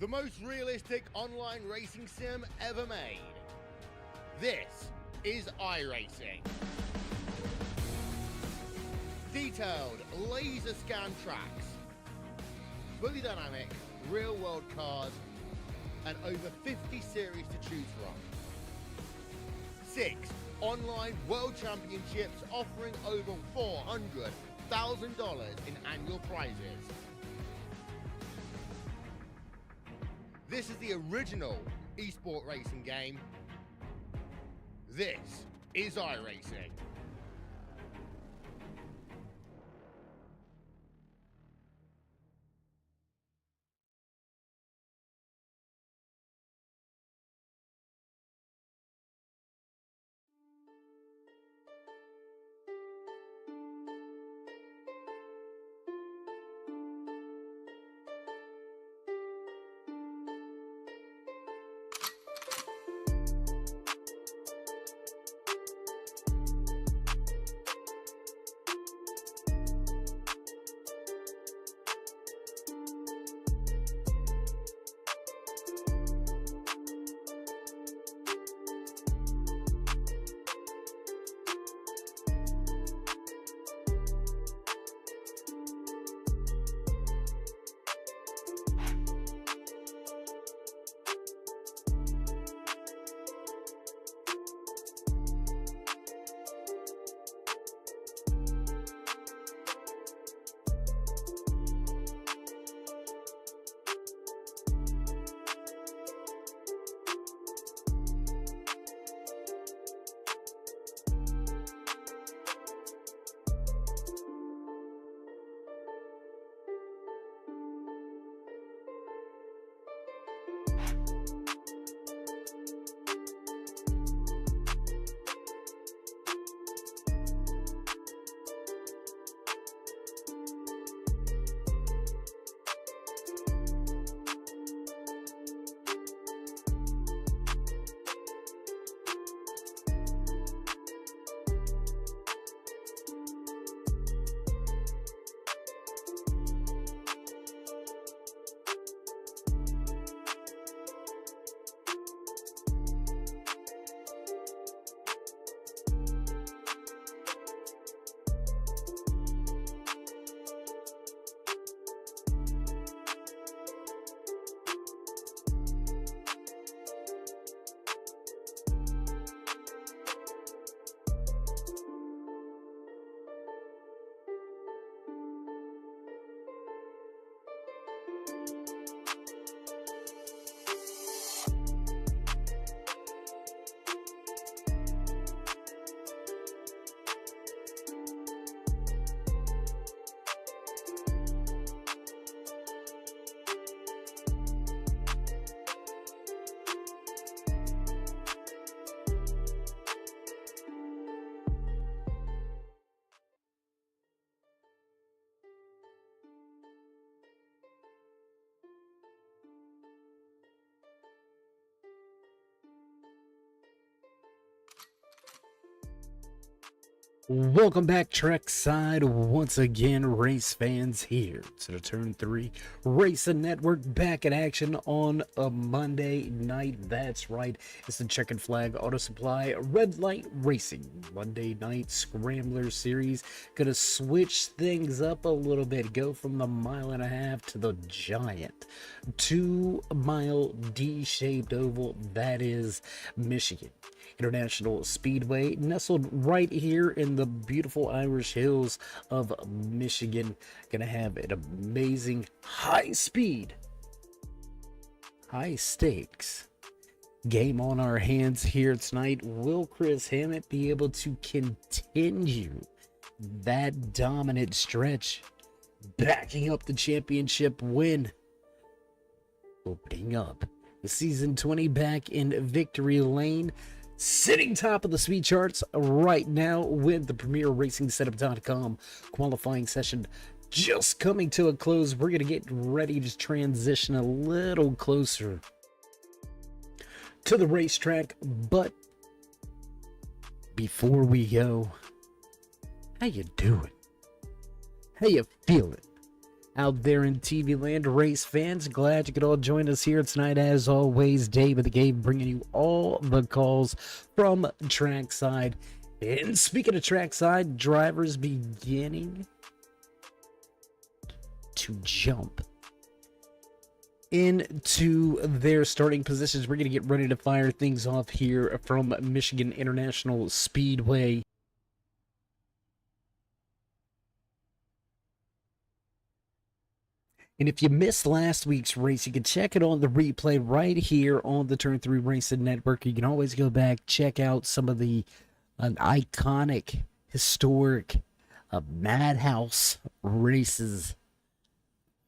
the most realistic online racing sim ever made. This is iRacing. Detailed laser scan tracks, fully dynamic real world cars, and over 50 series to choose from. 6 online world championships offering over $400,000 in annual prizes. This is the original esport racing game. This is iRacing. Welcome back, Trackside. Once again, race fans here to the Turn 3 Racing Network, back in action on a Monday night. That's right, it's the Checkered Flag Auto Supply Red Light Racing Monday Night Scrambler Series. Gonna switch things up a little bit, go from the 1.5 to the giant 2-mile D-shaped oval that is Michigan International Speedway, nestled right here in the beautiful Irish hills of Michigan. Gonna have an amazing high speed, high stakes game on our hands here tonight. Will Chris Hammett be able to continue that dominant stretch, backing up the championship win, opening up the season 20 back in victory lane, sitting top of the speed charts right now with the Premier Racing Setup.com qualifying session just coming to a close. We're going to get ready to transition a little closer to the racetrack, but before we go, how you doing? How you feeling? out there in TV land, race fans. Glad you could all join us here tonight. As always, Dave of the Game bringing you all the calls from trackside. And speaking of trackside, drivers beginning to jump into their starting positions. We're going to get ready to fire things off here from Michigan International Speedway. And if you missed last week's race, you can check it on the replay right here on the Turn 3 Racing Network. You can always go back, check out some of the iconic, historic madhouse races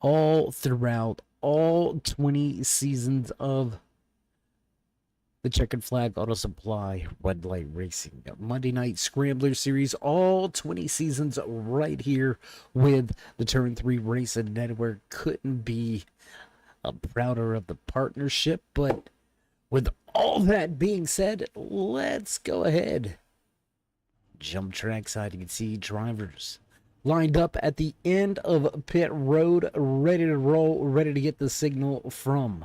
all throughout all 20 seasons of the Checkered Flag Auto Supply Red Light Racing Monday Night Scrambler Series, all 20 seasons right here with the Turn 3 Racing Network. Couldn't be prouder of the partnership. But with all that being said, let's go ahead. Jump trackside. You can see drivers lined up at the end of pit road, ready to roll, ready to get the signal from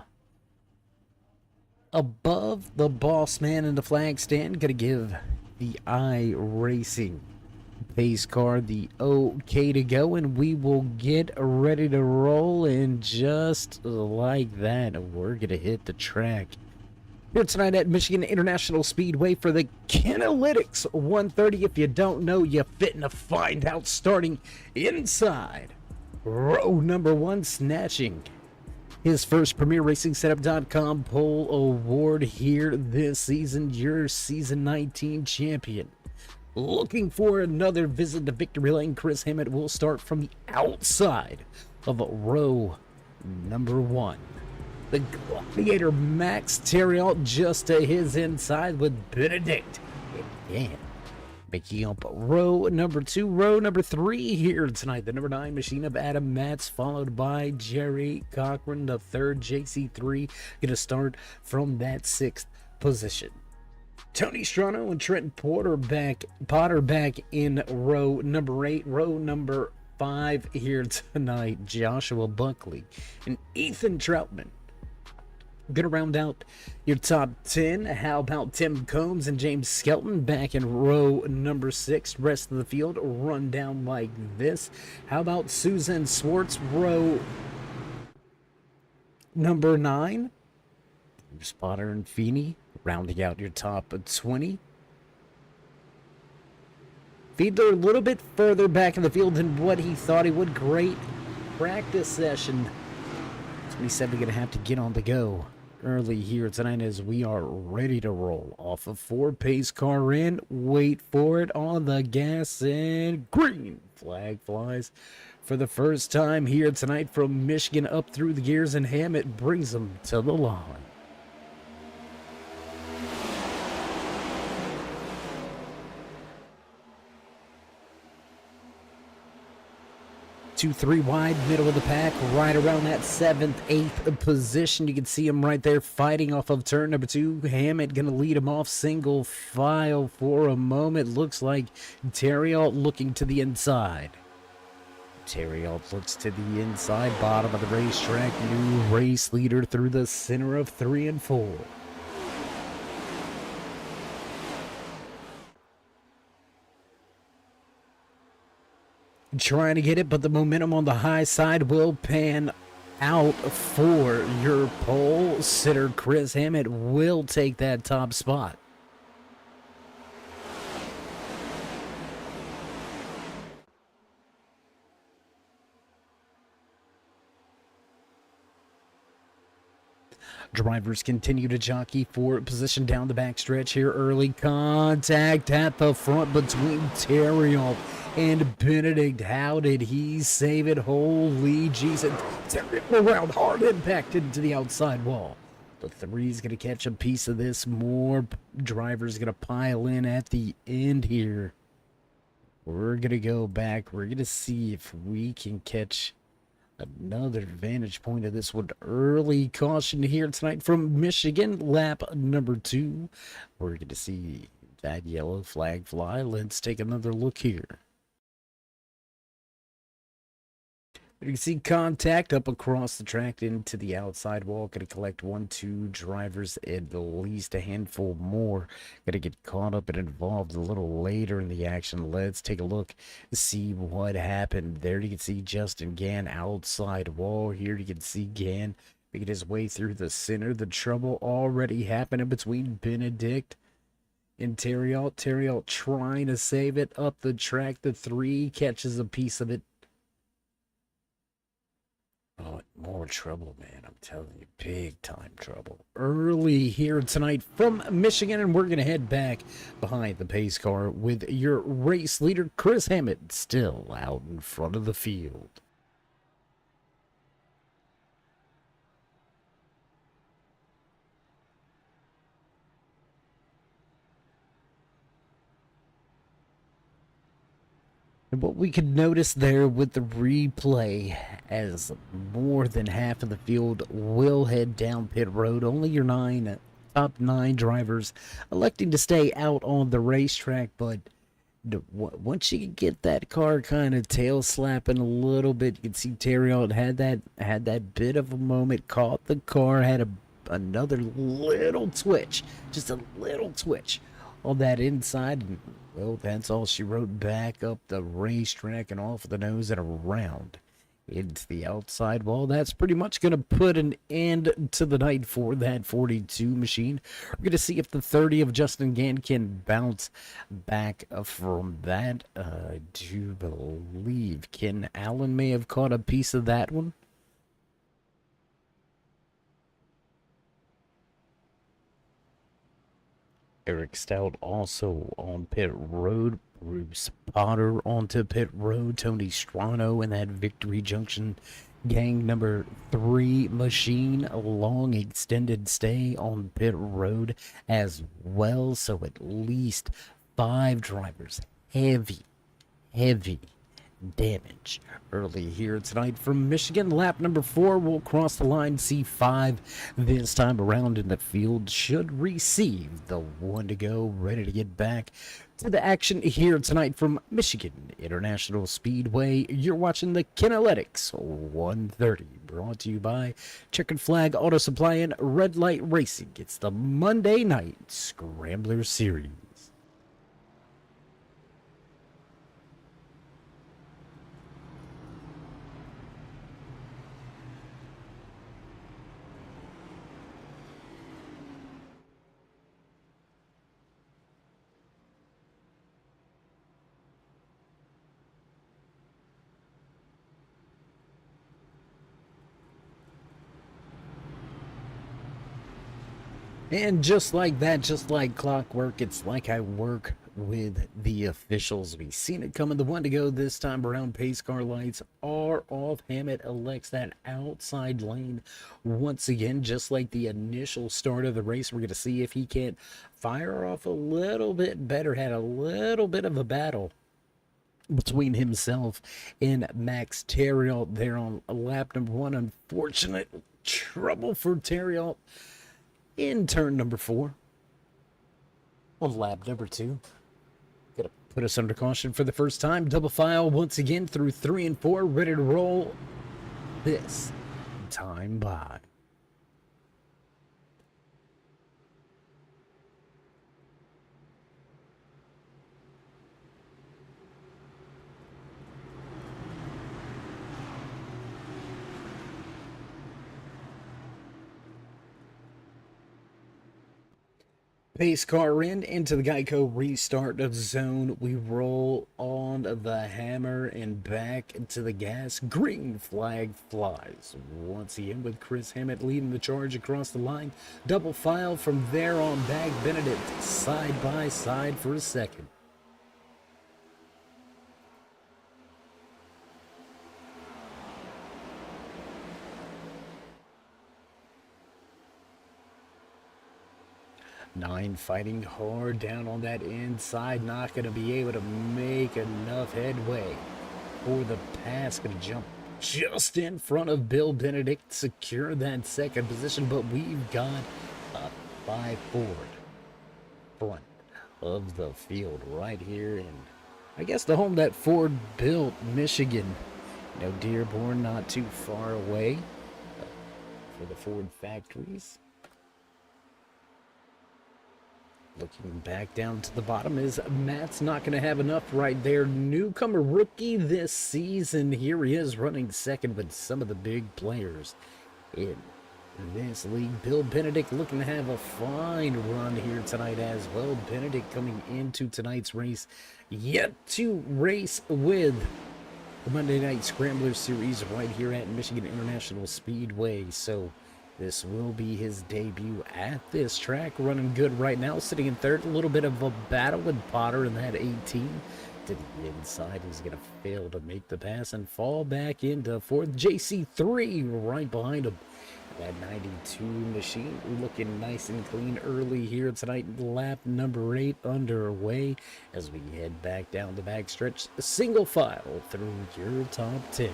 above the boss man in the flag stand. Gonna give the iRacing pace car the okay to go, and we will get ready to roll. And just like that, we're gonna hit the track here tonight at Michigan International Speedway for the Kinalytics 130. If you don't know, you're fitting to find out. Starting inside row number one, snatching his first Premier Racing Setup.com pole award here this season, your season 19 champion. Looking for another visit to victory lane, Chris Hammett will start from the outside of row number one. The Gladiator Max Terriot just to his inside with Benedict again. Making up row number two, row number three here tonight. The number 9 machine of Adam Matz, followed by Jerry Cochran, the third JC3, going to start from that 6th position. Tony Strano and Trent Potter back in row number 8, row number 5 here tonight. Joshua Buckley and Ethan Troutman gonna round out your top 10. How about Tim Combs and James Skelton back in row number 6? Rest of the field run down like this. How about Susan Swartz, row number 9? Spotter and Feeney rounding out your top 20. Fiedler a little bit further back in the field than what he thought he would. Great practice session. 27 gonna have to get on the go early here tonight as we are ready to roll off of 4. Pace car in, wait for it on the gas, and green flag flies for the first time here tonight from Michigan up through the gears, and Hammett brings them to the line. 2-3 wide, middle of the pack, right around that 7th, 8th position. You can see him right there fighting off of turn number 2. Hammett going to lead him off single file for a moment. Looks like Terriot looking to the inside. Terriot looks to the inside, bottom of the racetrack. New race leader through the center of 3 and 4. Trying to get it, but the momentum on the high side will pan out for your pole sitter. Chris Hammett will take that top spot. Drivers continue to jockey for position down the backstretch here. Early contact at the front between Terriot and Benedict. How did he save it? Holy Jesus. Terriot around, hard impact into the outside wall. The 3's going to catch a piece of this. More drivers going to pile in at the end here. We're going to go back. We're going to see if we can catch another vantage point of this one. Early caution here tonight from Michigan, lap number 2. We're going to see that yellow flag fly. Let's take another look here. You can see contact up across the track into the outside wall. Going to collect 1-2 drivers, at least a handful more. Going to get caught up and involved a little later in the action. Let's take a look, see what happened. There you can see Justin Gann outside wall. Here you can see Gann making his way through the center. The trouble already happening between Benedict and Terriot. Terriot trying to save it up the track. The 3 catches a piece of it. Oh, more trouble, man. I'm telling you, big time trouble. Early here tonight from Michigan, and we're going to head back behind the pace car with your race leader, Chris Hammett, still out in front of the field. And what we could notice there with the replay, as more than half of the field will head down pit road, only your top 9 drivers electing to stay out on the racetrack. But once you get that car kind of tail slapping a little bit, you can see Terriot had that bit of a moment, caught the car, had another little twitch, just a little twitch on that inside, and well, that's all she wrote. Back up the racetrack and off the nose and around into the outside wall. That's pretty much going to put an end to the night for that 42 machine. We're going to see if the 30 of Justin Gann can bounce back from that. I do believe Ken Allen may have caught a piece of that one. Eric Stout also on pit road. Bruce Potter onto pit road. Tony Strano in that Victory Junction gang number 3 machine. A long extended stay on pit road as well. So at least 5 drivers. Heavy damage early here tonight from Michigan. Lap number 4 will cross the line. C5 this time around in the field should receive the 1 to go, ready to get back to the action here tonight from Michigan International Speedway. You're watching the Kineletics 130, brought to you by Checkered Flag Auto Supply and Red Light Racing. It's the Monday night Scrambler Series. And just like that, just like clockwork, it's like I work with the officials. We've seen it coming. The 1 to go this time around. Pace car lights are off. Hammett elects that outside lane once again, just like the initial start of the race. We're going to see if he can't fire off a little bit better. Had a little bit of a battle between himself and Max Terriot there on lap number 1. Unfortunate trouble for Terriot in turn number 4 on lap number 2. Gonna put us under caution for the first time. Double file once again through 3 and 4, ready to roll this time by. Pace car into the Geico restart of zone. We roll on the hammer and back to the gas. Green flag flies once again with Chris Hammett leading the charge across the line. Double file from there on back. Benedict side by side for a second. Nine fighting hard down on that inside, not going to be able to make enough headway for the pass. Going to jump just in front of Bill Benedict, secure that second position, but we've got a 5 forward front of the field right here. And I guess the home that Ford built, Michigan No Dearborn, not too far away for the Ford factories. Looking back down to the bottom is Matt's not going to have enough right there. Newcomer rookie this season. Here he is running second with some of the big players in this league. Bill Benedict looking to have a fine run here tonight as well. Benedict coming into tonight's race yet to race with the Monday Night Scrambler Series right here at Michigan International Speedway. So this will be his debut at this track. Running good right now, sitting in third. A little bit of a battle with Potter in that 18. To the inside, he's going to fail to make the pass and fall back into fourth. JC3 right behind him. That 92 machine looking nice and clean early here tonight. Lap number 8 underway as we head back down the backstretch. Single file through your top 10.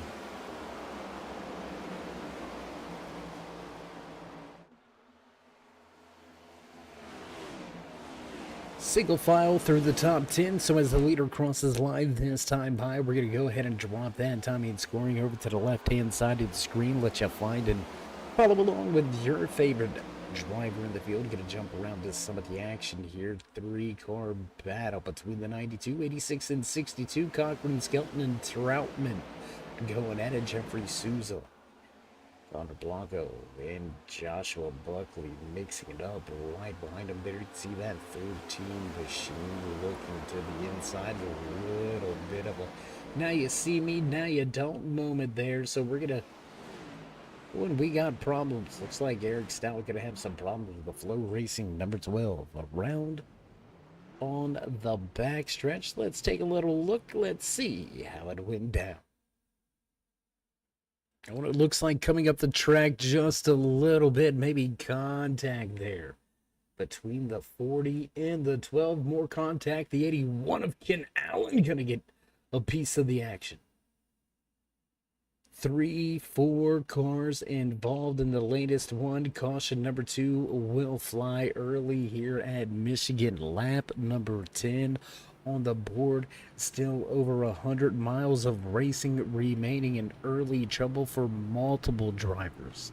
Single file through the top 10. So as the leader crosses line this time by, we're going to go ahead and drop that timing and scoring over to the left-hand side of the screen. Let you find and follow along with your favorite driver in the field. Going to jump around to some of the action here. 3-car battle between the 92, 86, and 62. Cochran, Skelton, and Troutman going at it. Jeffrey Souza, Connor Blanco, and Joshua Buckley mixing it up right behind him there. You can see that 13 machine looking to the inside. A little bit of a now you see me, now you don't moment there. So we're going to, when we got problems, looks like Eric Stout going to have some problems with the Flow Racing number 12 around on the backstretch. Let's take a little look. Let's see how it went down. What it looks like coming up the track just a little bit, maybe contact there between the 40 and the 12. More contact. The 81 of Ken Allen going to get a piece of the action. 3-4 cars involved in the latest one. Caution number 2 will fly early here at Michigan. Lap number 10 on the board. Still over 100 miles of racing remaining in early trouble for multiple drivers.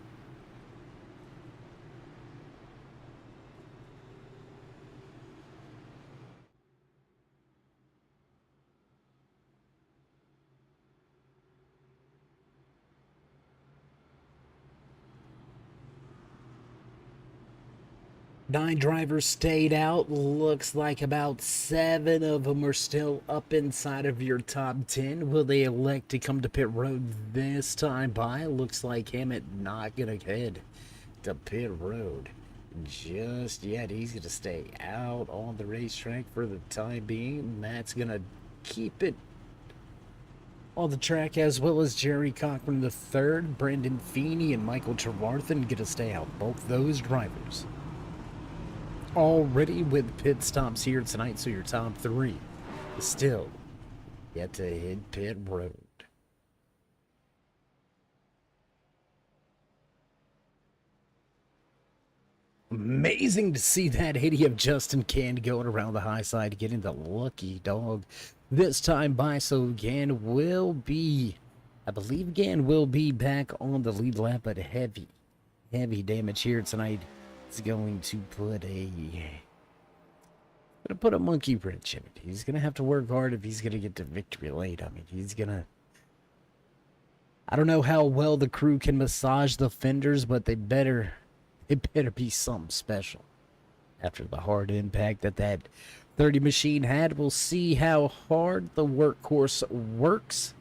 Nine drivers stayed out. Looks like about 7 of them are still up inside of your top 10. Will they elect to come to pit road this time by? Looks like Hammett not going to head to pit road just yet. He's going to stay out on the racetrack for the time being. Matt's going to keep it on the track, as well as Jerry Cochran III. Brendan Feeney and Michael Trevarthen going to stay out. Both those drivers already with pit stops here tonight, so your top 3 still yet to hit pit road. Amazing to see that hitty of Justin Can going around the high side, getting the lucky dog this time by. So Gann will be, I believe Gann will be back on the lead lap, but heavy damage here tonight. It's going to put a monkey wrench in it. He's going to have to work hard if he's going to get to victory late. I mean, he's going to, I don't know how well the crew can massage the fenders, but they better be something special. After the hard impact that 30 machine had, we'll see how hard the workhorse works.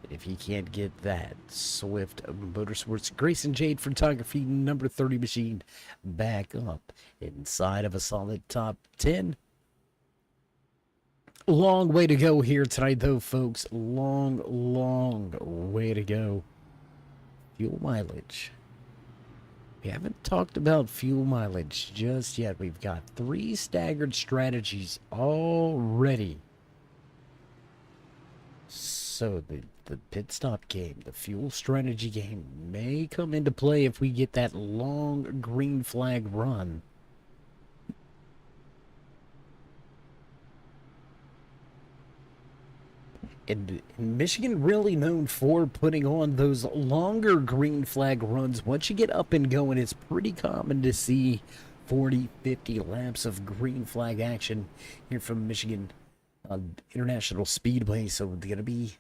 If he can't get that Swift Motorsports Grayson Jade Photography number 30 machine back up inside of a solid top 10. Long way to go here tonight, though, folks. Long way to go. Fuel mileage. We haven't talked about fuel mileage just yet. We've got 3 staggered strategies already. So the pit stop game, the fuel strategy game may come into play if we get that long green flag run. And Michigan really known for putting on those longer green flag runs. Once you get up and going, it's pretty common to see 40, 50 laps of green flag action here from Michigan International Speedway. So it's gonna be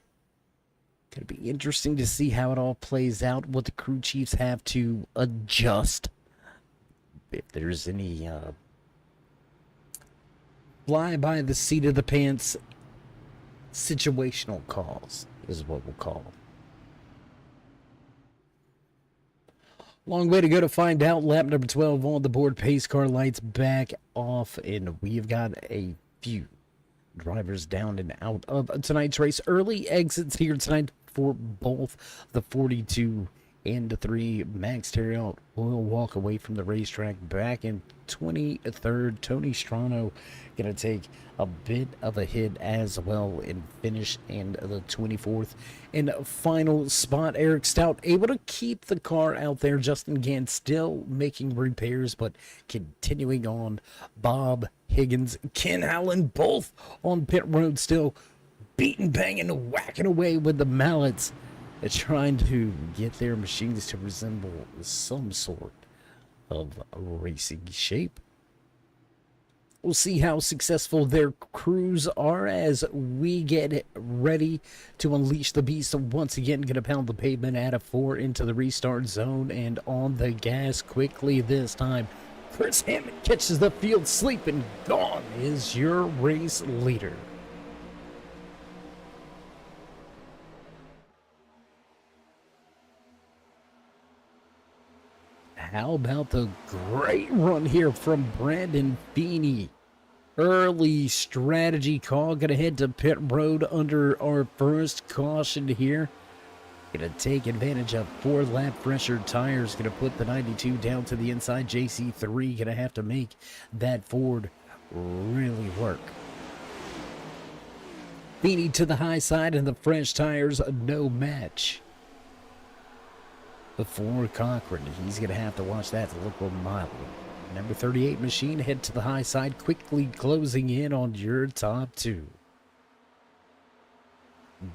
interesting to see how it all plays out. What the crew chiefs have to adjust, if there's any fly by the seat of the pants situational calls, is what we'll call them. Long way to go to find out. Lap number 12 on the board. Pace car lights back off, and we've got a few drivers down and out of tonight's race. Early exits here tonight for both the 42 and the 3. Max Terriot will walk away from the racetrack back in 23rd. Tony Strano going to take a bit of a hit as well and finish in the 24th and final spot. Eric Stout able to keep the car out there. Justin Gant still making repairs, but continuing on. Bob Higgins, Ken Allen, both on pit road, still beating, banging, whacking away with the mallets. They're trying to get their machines to resemble some sort of racing shape. We'll see how successful their crews are as we get ready to unleash the beast. Once again, going to pound the pavement at a 4 into the restart zone and on the gas quickly this time. Chris Hammond catches the field sleeping. Gone is your race leader. How about the great run here from Brandon Feeney? Early strategy call. Going to head to pit road under our first caution here. Going to take advantage of 4-lap pressure tires. Going to put the 92 down to the inside. JC3 going to have to make that Ford really work. Feeney to the high side and the fresh tires, no match. Before Cochran, he's going to have to watch that to look a little mild. Number 38 machine head to the high side, quickly closing in on your top 2.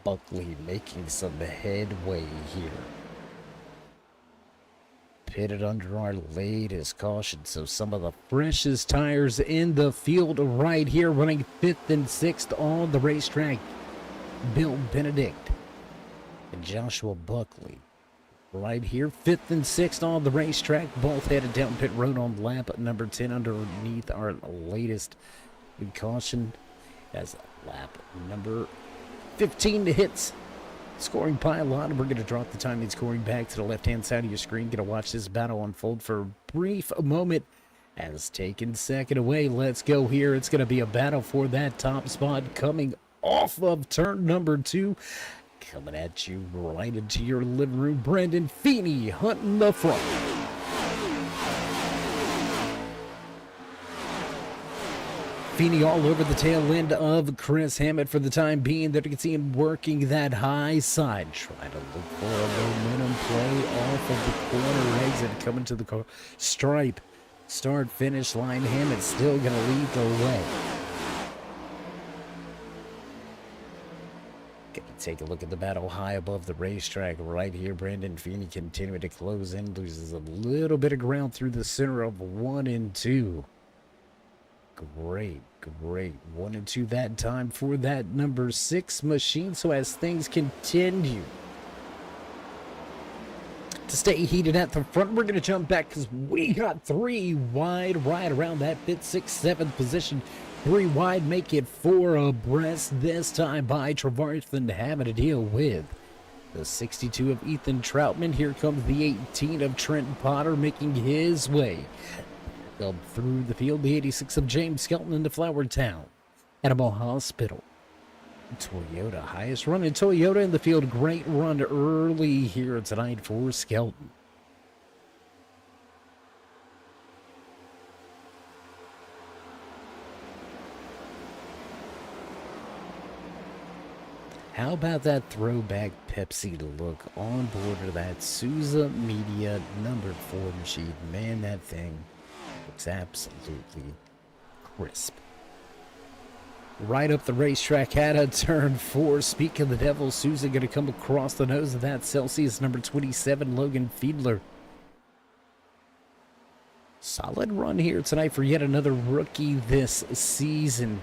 Buckley making some headway here. Pitted under our latest caution, so some of the freshest tires in the field right here, running 5th and 6th on the racetrack. Bill Benedict and Joshua Buckley. Right here, 5th and 6th on the racetrack. Both headed down pit road on lap number 10 underneath our latest caution. As lap number 15 to hits. Scoring pylon. We're going to drop the timing scoring back to the left-hand side of your screen. Going to watch this battle unfold for a brief moment. As taken second away, let's go here. It's going to be a battle for that top spot coming off of turn number 2. Coming at you right into your living room, Brandon Feeney hunting the front. Feeney all over the tail end of Chris Hammett for the time being. There you can see him working that high side, trying to look for a momentum play off of the corner exit, coming to the stripe. Start finish line. Hammett still going to lead the way. Take a look at the battle high above the racetrack right here. Brandon Feeney continuing to close in, loses a little bit of ground through the center of 1 and 2. Great 1 and 2 that time for that number 6 machine. So as things continue to stay heated at the front, we're going to jump back because we got 3 wide right around that 5th, 6th, 7th position. 3 wide, make it 4 abreast, this time by Trevarthen, having to deal with the 62 of Ethan Troutman. Here comes the 18 of Trent Potter making his way up through the field. The 86 of James Skelton into Flowertown. Animal Hospital. Toyota, highest run in Toyota in the field. Great run early here tonight for Skelton. How about that throwback Pepsi look on board of that Souza Media number 4 machine? Man, that thing looks absolutely crisp. right up the racetrack at a turn 4. Speak of the devil, Souza going to come across the nose of that Celsius number 27, Logan Fiedler. Solid run here tonight for yet another rookie this season.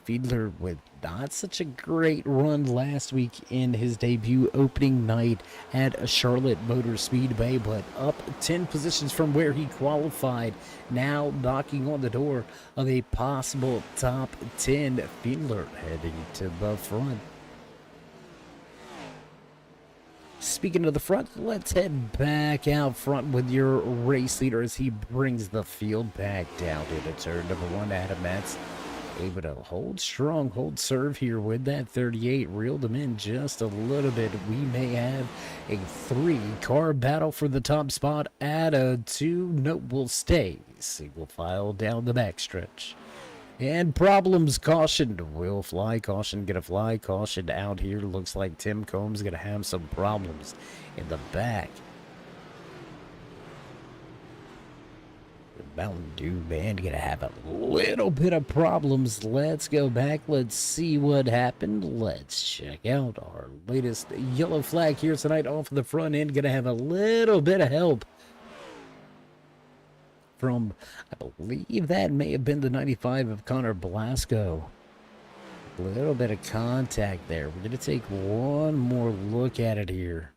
Fiedler with not such a great run last week in his debut opening night at Charlotte Motor Speedway, but up 10 positions from where he qualified, now knocking on the door of a possible top 10. Fiedler heading to the front. Speaking of the front, let's head back out front with your race leader as he brings the field back down to turn number 1. Adam Matz able to hold strong, hold serve here with that 38. Reeled him in just a little bit. We may have a 3-car battle for the top spot at a 2. Nope, will stay single file down the backstretch. And problems, caution, will fly, caution, gonna fly, caution out here. Looks like Tim Combs gonna have some problems in the back. The Mountain Dew band gonna have a little bit of problems. Let's go back, let's see what happened. Let's check out our latest yellow flag here tonight off the front end. Gonna have a little bit of help from, I believe that may have been the 95 of Connor Blasco. A little bit of contact there. We're going to take one more look at it here.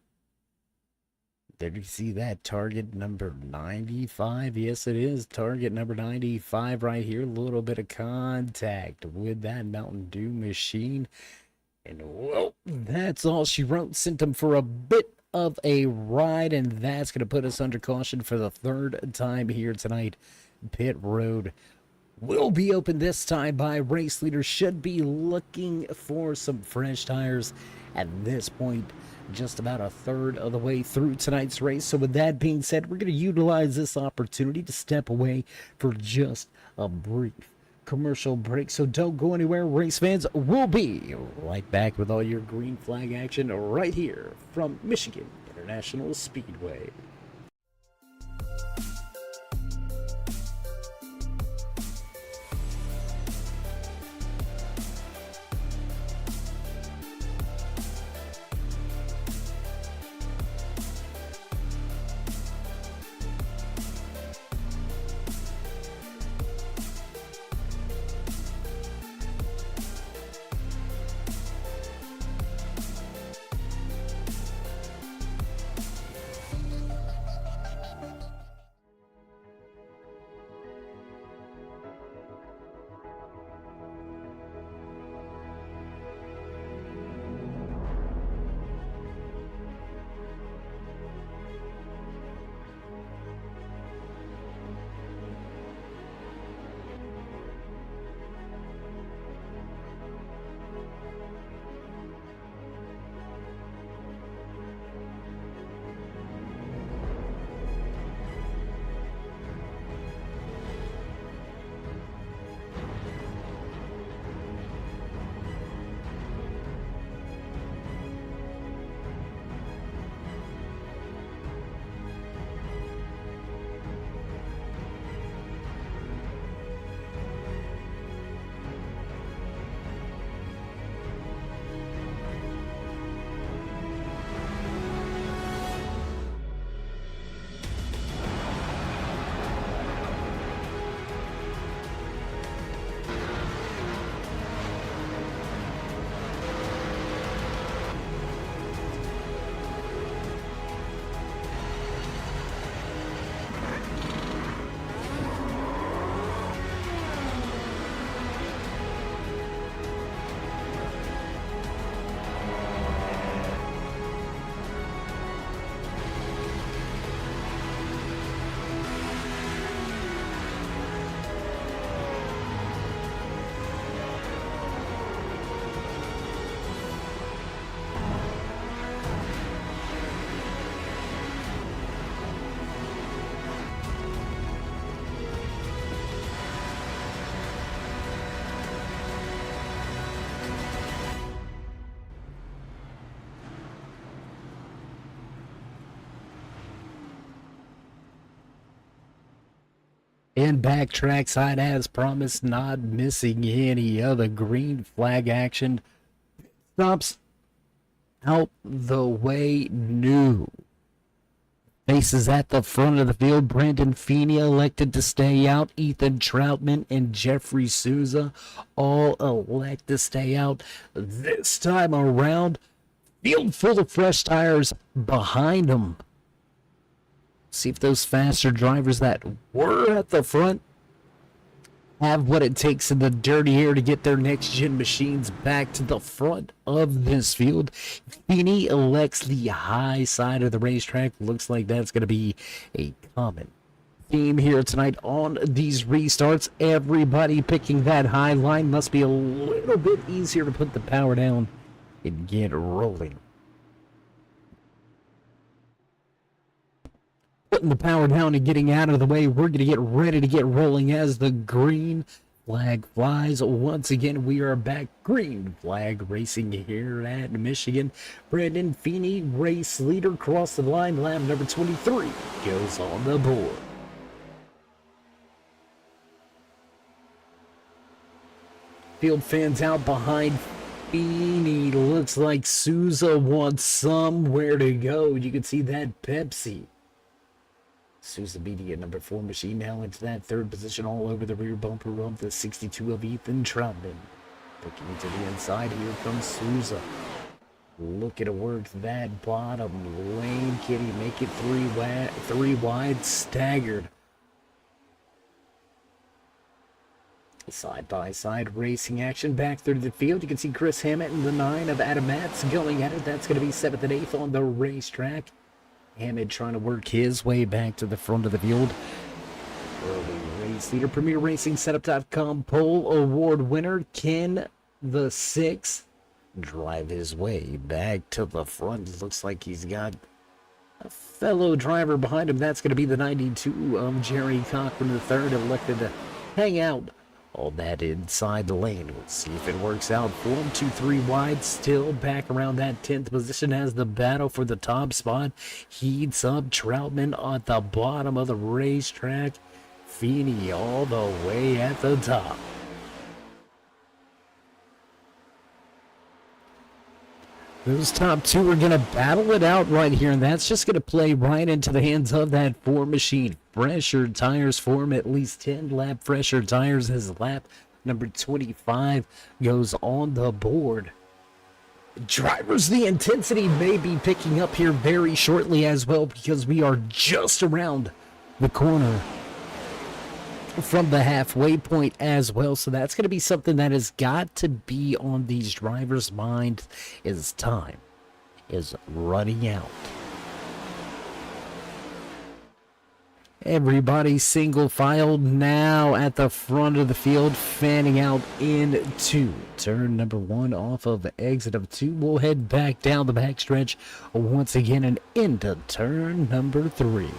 Did you see that target number 95? Yes, it is target number 95 right here. A little bit of contact with that Mountain Dew machine. And, well, that's all she wrote. Sent him for a bit of a ride, and that's going to put us under caution for the 3rd time here tonight. Pit road will be open this time by race leader. Should be looking for some fresh tires at this point, just about a 1/3 of the way through tonight's race. So with that being said, we're going to utilize this opportunity to step away for just a brief commercial break, so don't go anywhere, race fans. We'll be right back with all your green flag action right here from Michigan International Speedway. And back trackside as promised, not missing any other green flag action. Stops out the way new. Faces at the front of the field. Brandon Feeney elected to stay out. Ethan Troutman and Jeffrey Souza all elect to stay out. This time around, field full of fresh tires behind them. See if those faster drivers that were at the front have what it takes in the dirty air to get their next-gen machines back to the front of this field. Feeney elects the high side of the racetrack. Looks like that's going to be a common theme here tonight on these restarts. Everybody picking that high line. Must be a little bit easier to put the power down and get rolling. Putting the power down and getting out of the way, we're going to get ready to get rolling as the green flag flies. Once again, we are back. Green flag racing here at Michigan. Brandon Feeney, race leader, across the line. Lap number 23 goes on the board. Field fans out behind Feeney. Looks like Souza wants somewhere to go. You can see that Pepsi. Souza Media, number 4 machine, now into that third position, all over the rear bumper of the 62 of Ethan Troutman. Looking to the inside, here comes Souza. Looking to work that bottom lane. Can he make it three wide, staggered? Side-by-side racing action back through the field. You can see Chris Hammett and the 9 of Adam Matz going at it. That's going to be 7th and 8th on the racetrack. Hammett trying to work his way back to the front of the field. Early race leader, Premier Racing Setup.com pole award winner Ken the 6 drive his way back to the front. Looks like he's got a fellow driver behind him. That's going to be the 92 of Jerry Cochran III, elected to hang out all that inside the lane. We'll see if it works out for him. 2-3 wide, still back around that 10th position as the battle for the top spot heats up. Troutman at the bottom of the racetrack. Feeney all the way at the top. Those top two are going to battle it out right here, and that's just going to play right into the hands of that 4 machine. Fresher tires for him, at least 10 lap fresher tires. His lap number 25 goes on the board. Drivers, the intensity may be picking up here very shortly as well, because we are just around the corner from the halfway point as well. So that's going to be something that has got to be on these drivers' mind, is time is running out. Everybody single filed now at the front of the field, fanning out into turn number 1 off of the exit of 2. We'll head back down the backstretch once again and into turn number 3.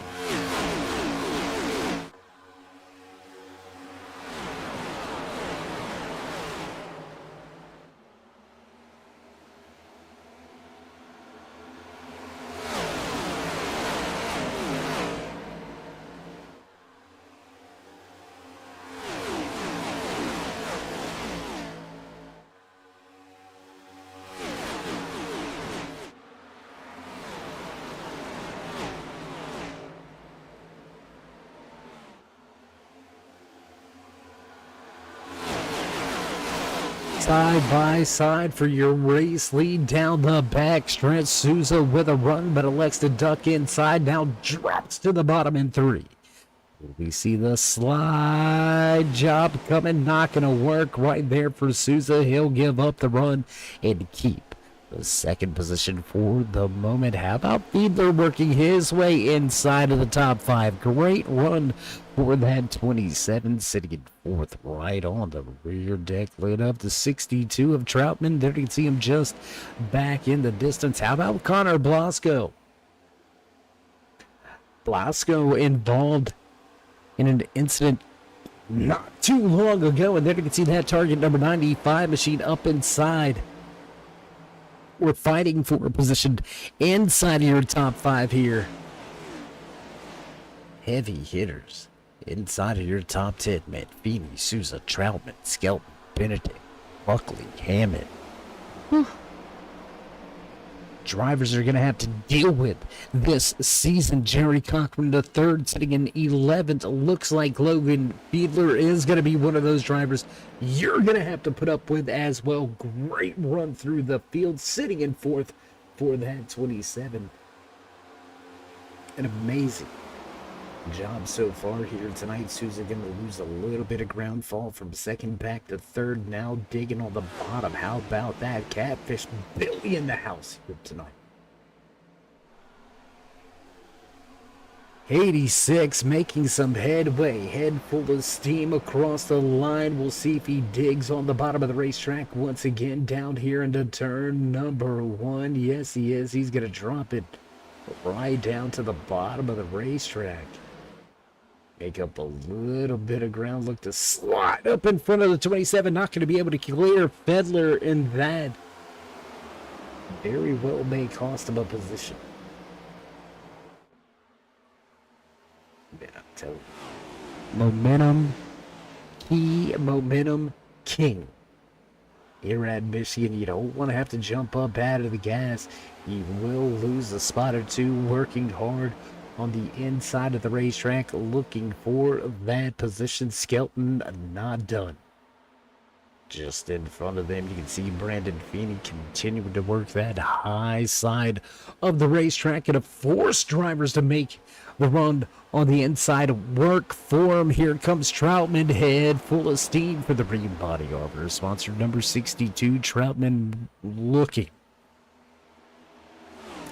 Side by side for your race lead down the backstretch. Souza with a run, but elects to duck inside. Now drops to the bottom in 3. We see the slide job coming, not going to work right there for Souza. He'll give up the run and keep the second position for the moment. How about Fiedler working his way inside of the top 5? Great run for that 27, sitting in 4th right on the rear deck. Lit up the 62 of Troutman. There you can see him just back in the distance. How about Connor Blasco? Blasco involved in an incident not too long ago, and there you can see that target number 95 machine up inside. We're fighting for a position inside of your top 5 here. Heavy hitters Inside of your top 10, man, Feeney, Souza, Troutman, Skelton, Benedict, Buckley, Hammond. Whew. Drivers are going to have to deal with this season. Jerry Cochran the third sitting in 11th. Looks like Logan Fiedler is going to be one of those drivers you're going to have to put up with as well. Great run through the field, sitting in 4th for that 27. An amazing job so far here tonight. Souza going to lose a little bit of ground, fall from second back to third, now digging on the bottom. How about that? Catfish Billy in the house here tonight. 86 making some headway, head full of steam across the line. We'll see if he digs on the bottom of the racetrack once again down here into turn number 1. Yes, he is. He's going to drop it right down to the bottom of the racetrack. Make up a little bit of ground. Look to slide up in front of the 27. Not going to be able to clear Fiedler in that. Very well may cost him a position. Yeah, I'm telling you. Momentum king. Here at Michigan, you don't want to have to jump up out of the gas. You will lose a spot or two working hard on the inside of the racetrack, looking for that position. Skelton not done. Just in front of them, you can see Brandon Feeney continuing to work that high side of the racetrack and to force drivers to make the run on the inside. Work for him. Here comes Troutman, head full of steam for the Green Body Arbor. Sponsor number 62, Troutman looking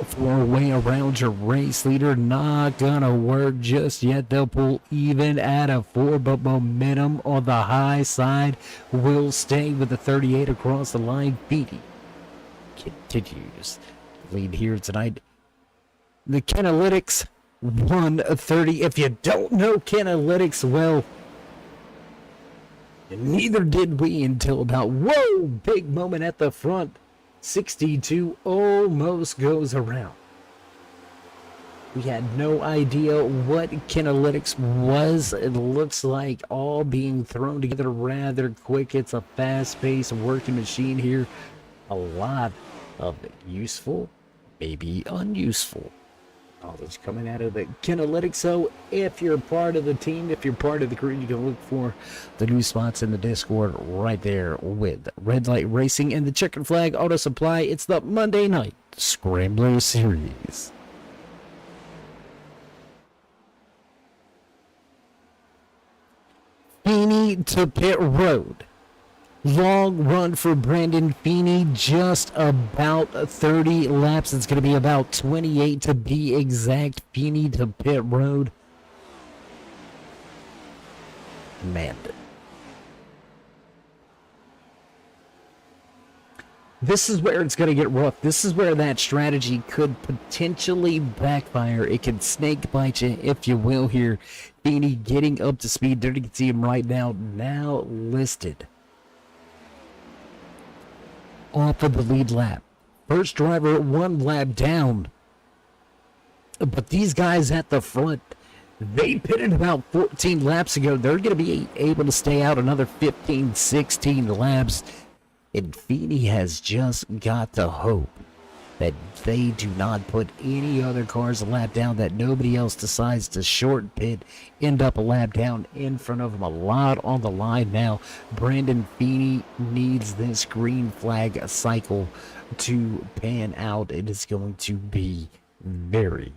for a way around your race leader. Not gonna work just yet. They'll pull even at a 4, but momentum on the high side will stay with the 38 across the line. Beatty continues lead here tonight. The Kinalytics 130. If you don't know Kinalytics, well, neither did we until about, whoa, big moment at the front. 62 almost goes around. We had no idea what Kinalytics was. It looks like all being thrown together rather quick. It's a fast-paced working machine here. A lot of useful, maybe unuseful knowledge coming out of the Kinalytics. So if you're part of the team, if you're part of the crew, you can look for the new spots in the Discord right there with Red Light Racing and the Checkered Flag Auto Supply. It's the Monday Night Scrambler Series. Feeney to pit road. Long run for Brandon Feeney, just about 30 laps. It's going to be about 28 to be exact. Feeney to pit road. Man. This is where it's going to get rough. This is where that strategy could potentially backfire. It could snake bite you, if you will, here. Feeney getting up to speed. There you can see him right now listed off of the lead lap. First driver 1 lap down. But these guys at the front, they pitted about 14 laps ago. They're going to be able to stay out another 15, 16 laps. And Feeney has just got to hope that they do not put any other cars a lap down, that nobody else decides to short pit, end up a lap down in front of him. A lot on the line now. Brandon Feeney needs this green flag cycle to pan out. It is going to be very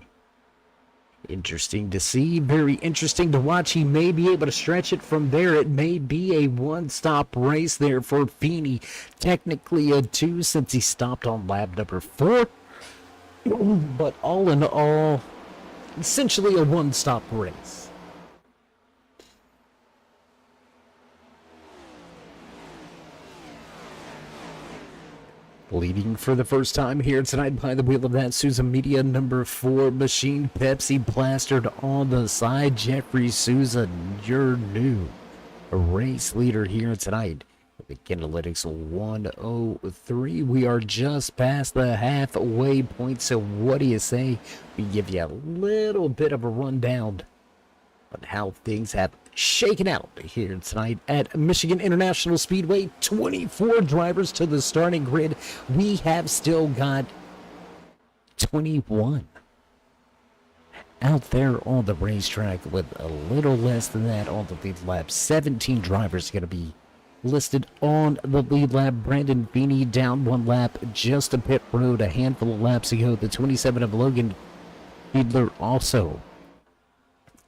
interesting to see, very interesting to watch. He may be able to stretch it from there. It may be a one-stop race there for Feeney. Technically a 2 since he stopped on lap number 4. But all in all, essentially a one-stop race. Leading for the first time here tonight by the wheel of that Souza Media number 4 machine, Pepsi plastered on the side. Jeffrey Souza, your new race leader here tonight. The Kinalytics 103. We are just past the halfway point, so what do you say we give you a little bit of a rundown on how things have shaken out here tonight at Michigan International Speedway. 24 drivers to the starting grid. We have still got 21 out there on the racetrack, with a little less than that on the lead lap. 17 drivers going to be listed on the lead lap. Brandon Feeney down one lap just to pit road a handful of laps ago. The 27 of Logan Fiedler also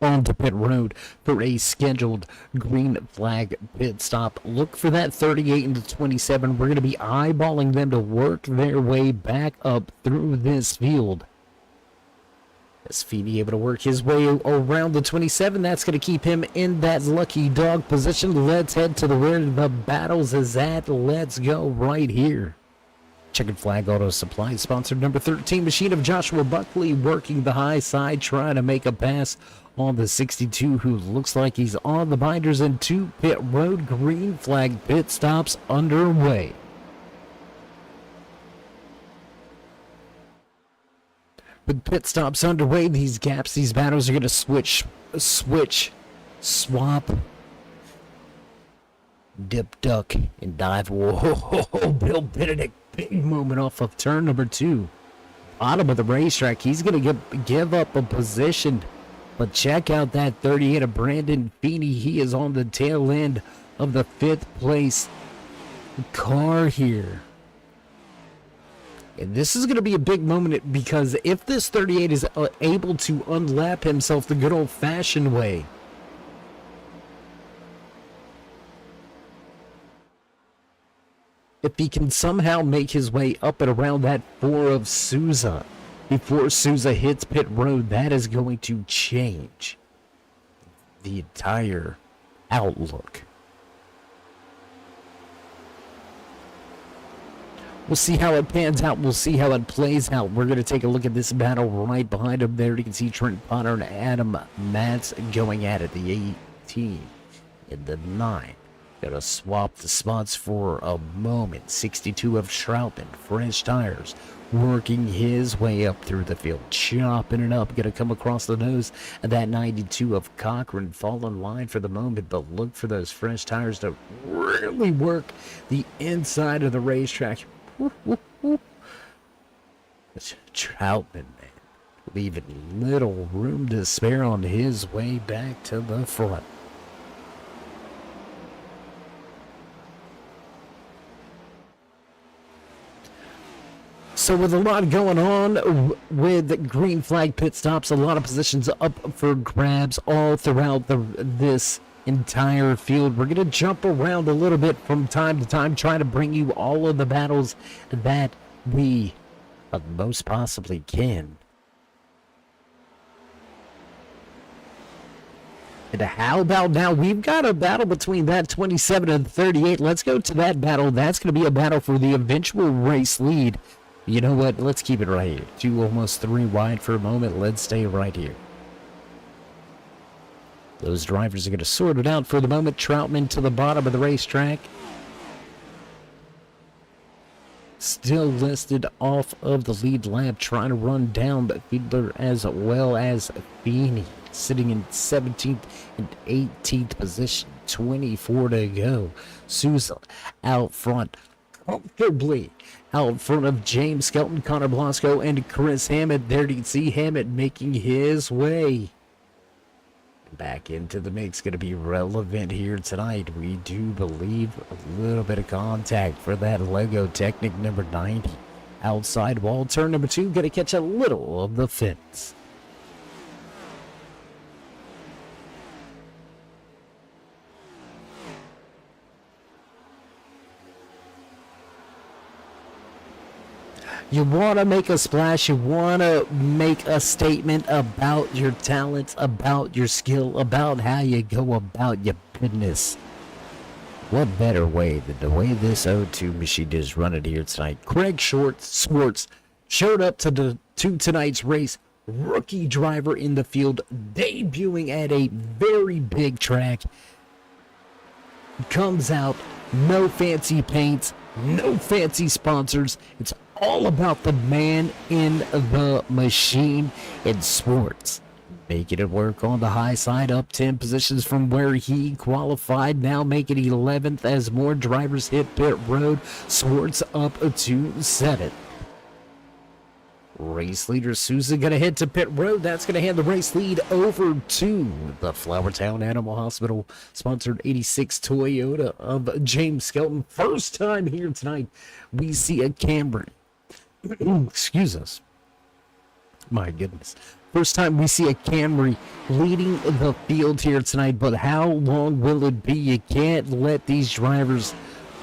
on to pit road for a scheduled green flag pit stop. Look for that 38 and the 27. We're going to be eyeballing them to work their way back up through this field. Is Feeney able to work his way around the 27? That's going to keep him in that lucky dog position. Let's head to where the battles is at. Let's go right here. Checkered Flag Auto Supply, sponsored number 13, machine of Joshua Buckley, working the high side, trying to make a pass on the 62, who looks like he's on the binders, and 2 pit road green flag pit stops underway. With pit stops underway, these gaps, these battles are going to swap, dip, duck, and dive. Whoa, Bill Benedict, big movement off of turn number 2. Bottom of the racetrack, he's going to give up a position. But check out that 38 of Brandon Feeney. He is on the tail end of the 5th place car here. And this is going to be a big moment, because if this 38 is able to unlap himself the good old-fashioned way, if he can somehow make his way up and around that 4 of Souza before Souza hits pit road, that is going to change the entire outlook. We'll see how it pans out. We'll see how it plays out. We're going to take a look at this battle right behind him there. You can see Trent Potter and Adam Matz going at it. The 18 and the 9. Going to swap the spots for a moment. 62 of Troutman, fresh tires, working his way up through the field, chopping it up. Going to come across the nose of that 92 of Cochran, fall in line for the moment, but look for those fresh tires to really work the inside of the racetrack. It's Troutman, man, leaving little room to spare on his way back to the front. So with a lot going on with green flag pit stops, a lot of positions up for grabs all throughout this entire field. We're going to jump around a little bit from time to time, trying to bring you all of the battles that we most possibly can. And how about now? We've got a battle between that 27 and 38. Let's go to that battle. That's going to be a battle for the eventual race lead. You know what? Let's keep it right here. 2, almost 3 wide for a moment. Let's stay right here. Those drivers are going to sort it out for the moment. Troutman to the bottom of the racetrack. Still listed off of the lead lap, trying to run down Fiedler as well as Feeney, sitting in 17th and 18th position. 24 to go. Souza out front, comfortably out front of James Skelton, Connor Blasco, and Chris Hammett. There you can see Hammett making his way back into the mix. Going to be relevant here tonight. We do believe a little bit of contact for that Lego Technic number 90. Outside wall, turn number 2, going to catch a little of the fence. You want to make a splash, you want to make a statement about your talents, about your skill, about how you go about your business. What better way than the way this O2 machine is running here tonight? Craig Swartz showed up to tonight's race. Rookie driver in the field, debuting at a very big track. Comes out, no fancy paints, no fancy sponsors. It's all about the man in the machine. And Swartz Making it work on the high side, up 10 positions from where he qualified. Now making 11th as more drivers hit pit road. Swartz up to 7th. Race leader Souza going to head to pit road. That's going to hand the race lead over to the Flowertown Animal Hospital sponsored 86 Toyota of James Skelton. First time here tonight we see a Camry. Excuse us. My goodness. First time we see a Camry leading the field here tonight, but how long will it be? You can't let these drivers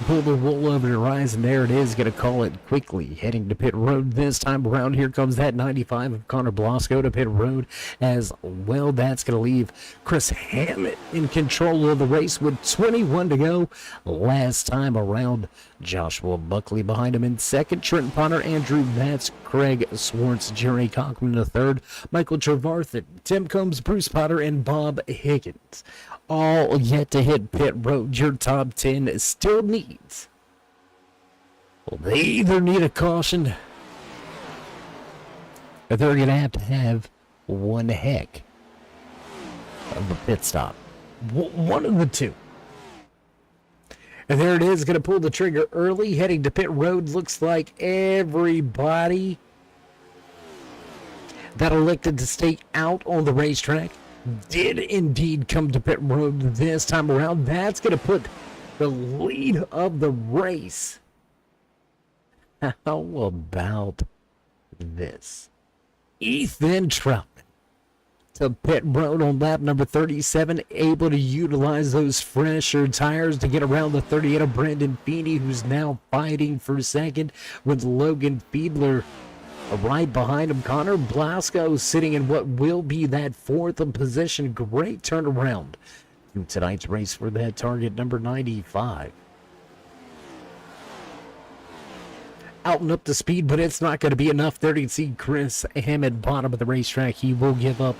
pull the wool over their eyes, and there it is, going to call it quickly. Heading to pit road this time around. Here comes that 95 of Connor Blasco to pit road as well. That's going to leave Chris Hammett in control of the race with 21 to go. Last time around, Joshua Buckley behind him in second. Trent Potter, Andrew Matz, Craig Swartz, Jerry Cochran in third. Michael Trevarthen, Tim Combs, Bruce Potter, and Bob Higgins. All yet to hit pit road. Your top 10 still needs. Well, they either need a caution or they're going to have one heck of a pit stop. One of the two. And there it is, going to pull the trigger early, heading to pit road. Looks like everybody that elected to stay out on the racetrack did indeed come to pit road this time around. That's going to put the lead of the race. How about this? Ethan Troutman to pit road on lap number 37, able to utilize those fresher tires to get around the 38 of Brandon Feeney, who's now fighting for second with Logan Fiedler right behind him. Connor Blasco sitting in what will be that fourth position. Great turnaround to tonight's race for that target number 95. Out and up to speed, but it's not going to be enough. There you can see Chris Hammett, bottom of the racetrack. He will give up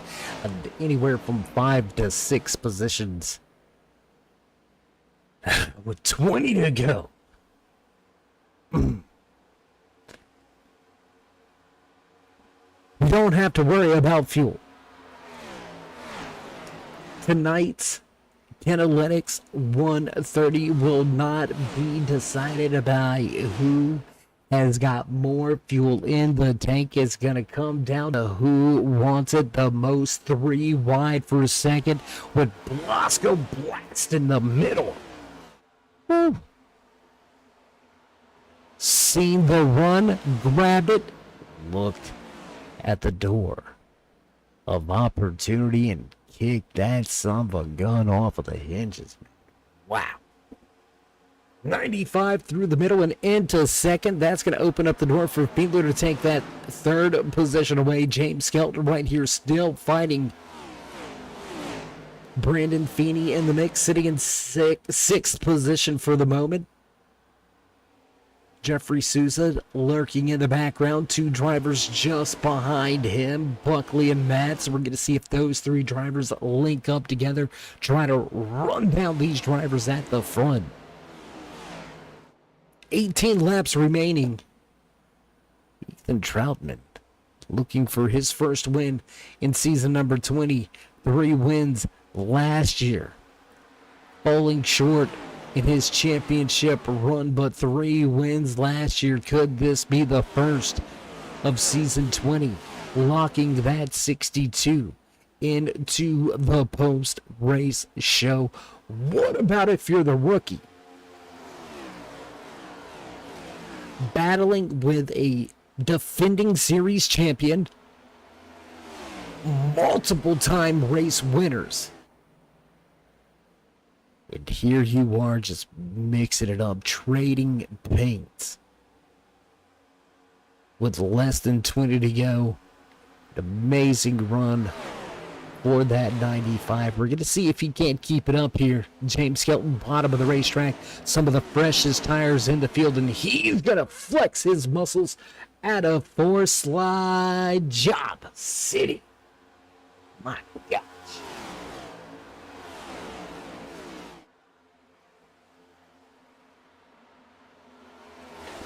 anywhere from 5 to 6 positions with 20 to go. We don't have to worry about fuel. Tonight's Analytics 130 will not be decided by who has got more fuel in the tank. It's going to come down to who wants it the most. 3 wide for a second with Blasco Blast in the middle. Woo. Seen the run, grabbed it, looked at the door of opportunity and kicked that son of a gun off of the hinges. Wow. 95 through the middle and into second. That's going to open up the door for Fiedler to take that third position away. James Skelton right here still fighting Brandon Feeney in the mix, sitting in sixth position for the moment. Jeffrey Souza lurking in the background. 2 drivers just behind him, Buckley and Matt. So we're going to see if those 3 drivers link up together, try to run down these drivers at the front. 18 laps remaining. Ethan Troutman looking for his first win in season number 20. 3 wins last year. Falling short in his championship run, but 3 wins last year. Could this be the first of season 20? Locking that 62 into the post-race show. What about if you're the rookie? Battling with a defending series champion, multiple-time race winners. And here you are just mixing it up, trading paints. With less than 20 to go, an amazing run for that 95. We're going to see if he can't keep it up here. James Skelton, bottom of the racetrack, some of the freshest tires in the field, and he's going to flex his muscles at a 4-slide job city. My God.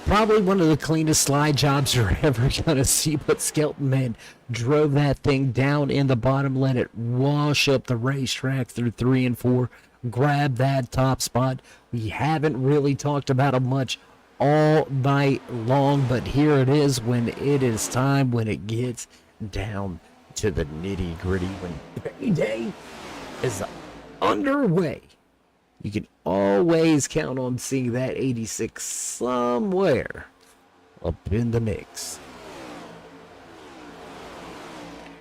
Probably one of the cleanest slide jobs you're ever going to see, but Skelton, man, drove that thing down in the bottom, let it wash up the racetrack through 3 and 4, grab that top spot. We haven't really talked about it much all night long, but here it is when it is time, when it gets down to the nitty gritty, when payday is underway. You can always count on seeing that 86 somewhere up in the mix.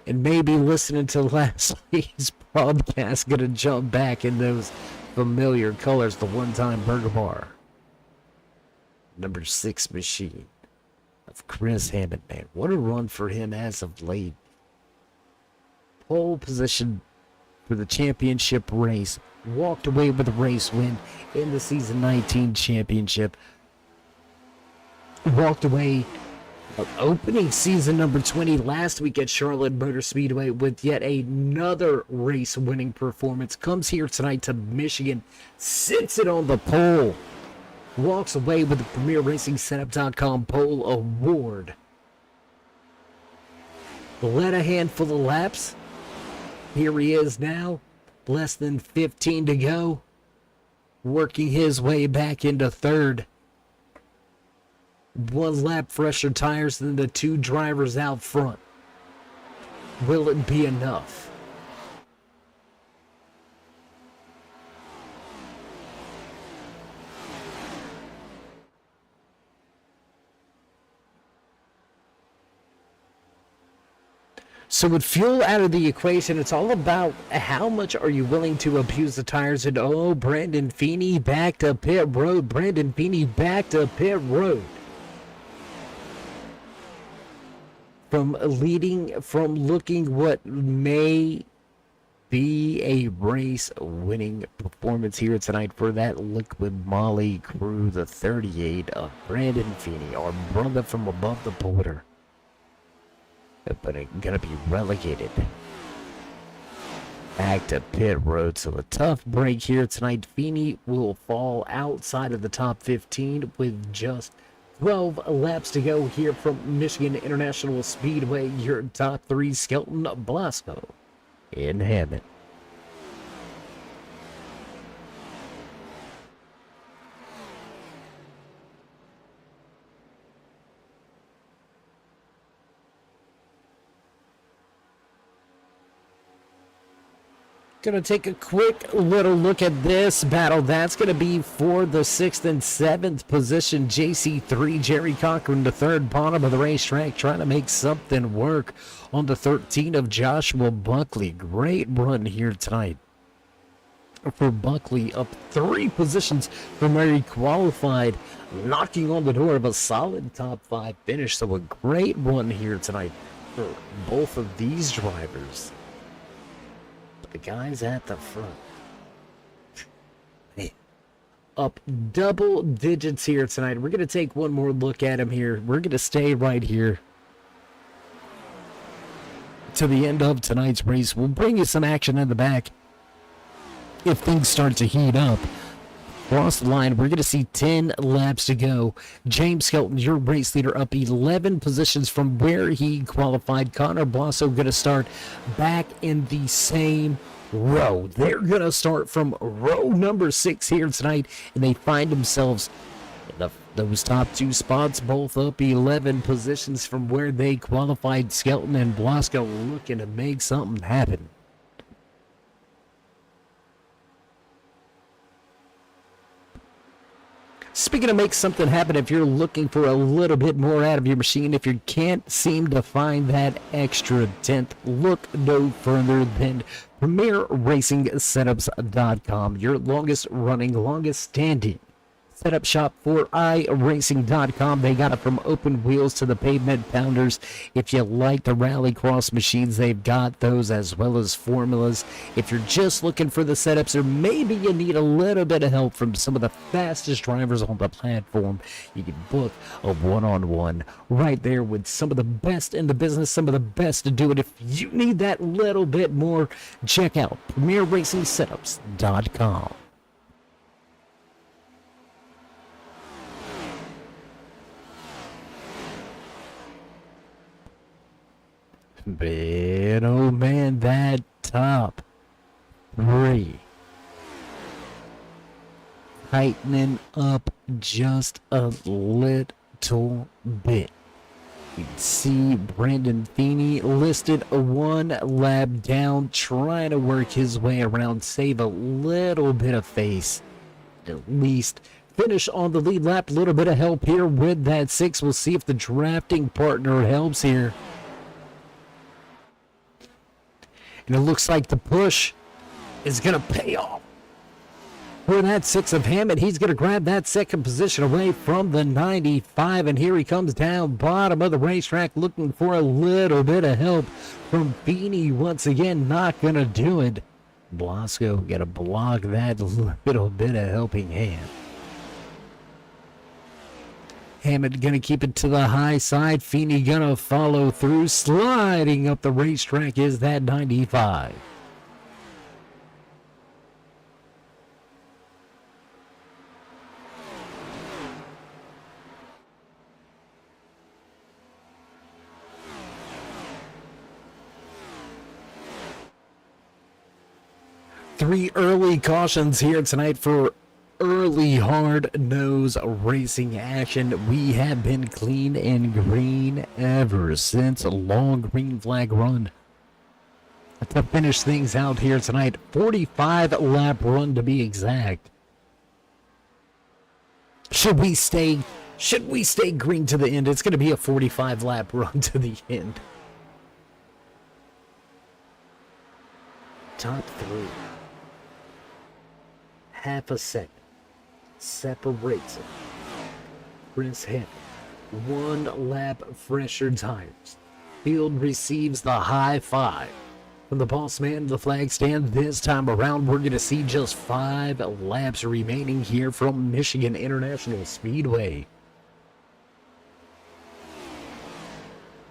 And maybe listening to last week's broadcast, gonna jump back in those familiar colors, the one-time Burger Bar. Number 6 machine of Chris Hammond, man. What a run for him as of late. Pole position for the championship race. Walked away with a race win in the season 19 championship. Walked away opening season number 20 last week at Charlotte Motor Speedway with yet another race winning performance. Comes here tonight to Michigan, sits it on the pole. Walks away with the Premier Racing Setup.com pole award. Led a handful of laps. Here he is now. Less than 15 to go. Working his way back into third. One lap fresher tires than the 2 drivers out front. Will it be enough? So with fuel out of the equation, it's all about how much are you willing to abuse the tires. And Brandon Feeney back to pit road. Brandon Feeney back to pit road. From looking what may be a race-winning performance here tonight for that Liquid Molly crew, the 38 of Brandon Feeney, our brother from above the border. But it's gonna be relegated back to pit road. So a tough break here tonight. Feeney will fall outside of the top 15 with just 12 laps to go here from Michigan International Speedway. Your top 3, Skelton, Blasco, and Hammond. Going to take a quick little look at this battle. That's going to be for the 6th and 7th position. JC3, Jerry Cochran, the 3rd, bottom of the racetrack, trying to make something work on the 13 of Joshua Buckley. Great run here tonight for Buckley, up 3 positions from where he qualified, knocking on the door of a solid top 5 finish. So a great run here tonight for both of these drivers. The guys at the front, man, up double digits here tonight. We're going to take one more look at him here. We're going to stay right here to the end of tonight's race. We'll bring you some action in the back if things start to heat up. Across the line, we're going to see 10 laps to go. James Skelton, your race leader, up 11 positions from where he qualified. Connor Blasso going to start back in the same row. They're going to start from row number 6 here tonight, and they find themselves in those top 2 spots, both up 11 positions from where they qualified. Skelton and Blasco looking to make something happen. Speaking of make something happen, if you're looking for a little bit more out of your machine, if you can't seem to find that extra tenth, look no further than PremierRacingSetups.com, your longest running, longest standing setup shop for iRacing.com. They got it from open wheels to the pavement pounders. If you like the rallycross machines, they've got those, as well as formulas. If you're just looking for the setups, or maybe you need a little bit of help from some of the fastest drivers on the platform, you can book a one-on-one right there with some of the best in the business, some of the best to do it. If you need that little bit more, check out PremierRacingSetups.com. Man, oh man, that top three tightening up just a little bit. You can see Brandon Feeney listed one lap down, trying to work his way around, save a little bit of face. At least finish on the lead lap. A little bit of help here with that 6. We'll see if the drafting partner helps here. And it looks like the push is going to pay off for that 6 of Hammett. He's going to grab that second position away from the 95. And here he comes down bottom of the racetrack looking for a little bit of help from Feeney. Once again, not going to do it. Blasco got to block that little bit of helping hand. Hammett going to keep it to the high side. Feeney going to follow through. Sliding up the racetrack is that 95. Three early cautions here tonight for early hard-nosed racing action. We have been clean and green ever since a long green flag run. To finish things out here tonight, 45 lap run to be exact. Should we stay green to the end? It's going to be a 45 lap run to the end. Top 3. Half a second separates it. Chris Hammett, 1 lap fresher tires. Field receives the high 5 from the boss man to the flag stand. This time around, we're going to see just 5 laps remaining here from Michigan International Speedway.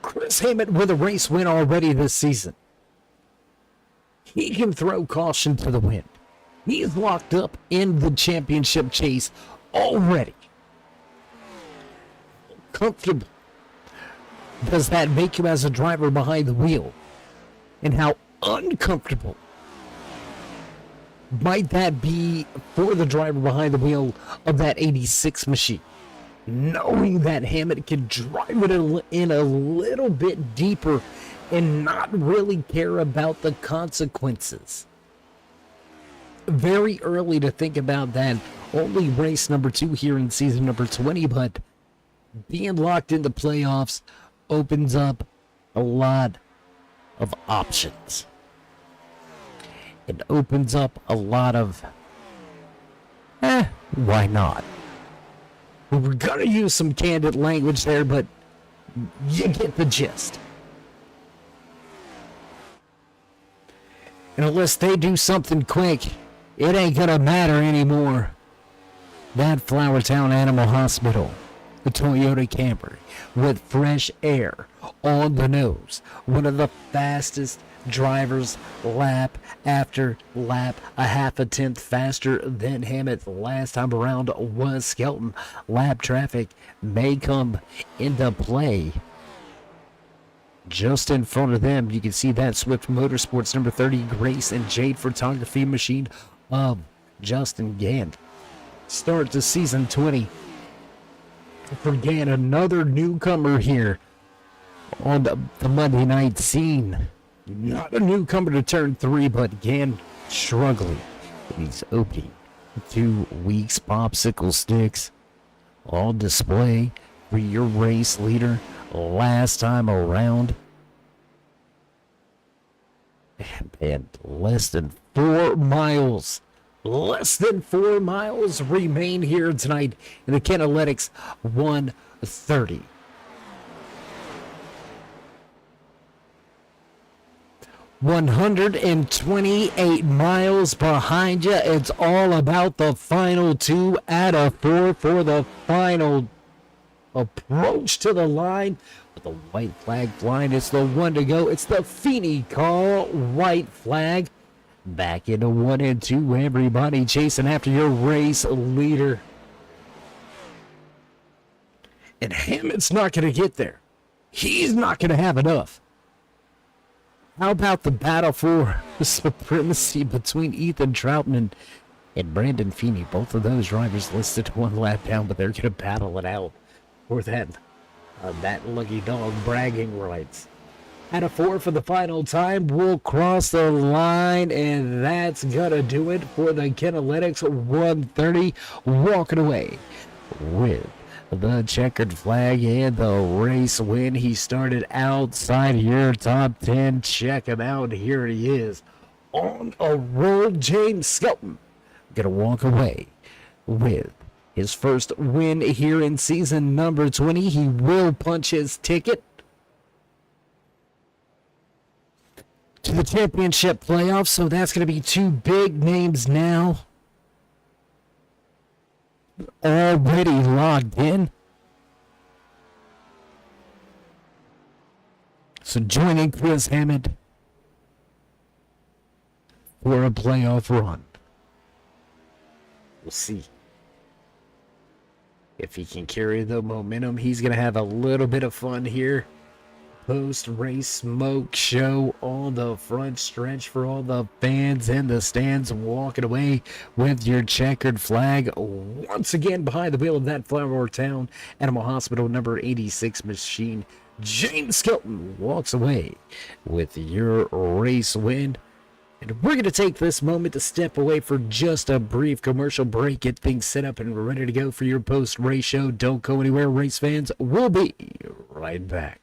Chris Hammett with a race win already this season. He can throw caution to the wind. He's locked up in the championship chase already. Comfortable does that make you as a driver behind the wheel? And how uncomfortable might that be for the driver behind the wheel of that 86 machine? Knowing that Hammett can drive it in a little bit deeper and not really care about the consequences. Very early to think about that. Only race number 2 here in season number 20, but being locked into playoffs opens up a lot of options. It opens up a lot of, why not? We're gonna use some candid language there, but you get the gist. And unless they do something quick, it ain't gonna matter anymore. That Flowertown Animal Hospital, the Toyota Camry, with fresh air on the nose. One of the fastest drivers lap after lap, a half a tenth faster than Hammett last time around was Skelton. Lap traffic may come into play. Just in front of them, you can see that Swift Motorsports number 30 Grace and Jade photography machine of Justin Gant. Start to season 20 for Gant, another newcomer here on the Monday night scene. Not a newcomer to turn 3, but Gant struggling. He's opening 2 weeks popsicle sticks on display for your race leader last time around. And less than 4 miles remain here tonight in the Kenneletics 130. $128 miles behind you. It's all about the final 2 out of 4 for the final approach to the line. With the white flag flying, it's the one to go. It's the Feeney call, white flag. Back into 1 and 2. Everybody chasing after your race leader. And Hammett's not going to get there. He's not going to have enough. How about the battle for supremacy between Ethan Troutman and Brandon Feeney? Both of those drivers listed one lap down, but they're going to battle it out for that lucky dog bragging rights. At a 4 for the final time, we'll cross the line, and that's going to do it for the Kinalytics 130, walking away with the checkered flag and the race win. He started outside your top 10. Check him out. Here he is on a roll. James Skelton gonna walk away with his first win here in season number 20. He will punch his ticket to the championship playoffs, so that's gonna be two big names now already logged in. So joining Chris Hammond for a playoff run. We'll see if he can carry the momentum. He's going to have a little bit of fun here. Post-race smoke show on the front stretch for all the fans in the stands, walking away with your checkered flag. Once again, behind the wheel of that Flower Town Animal Hospital number 86 machine, James Skelton walks away with your race win. And we're going to take this moment to step away for just a brief commercial break, get things set up and ready to go for your post-race show. Don't go anywhere, race fans. We'll be right back.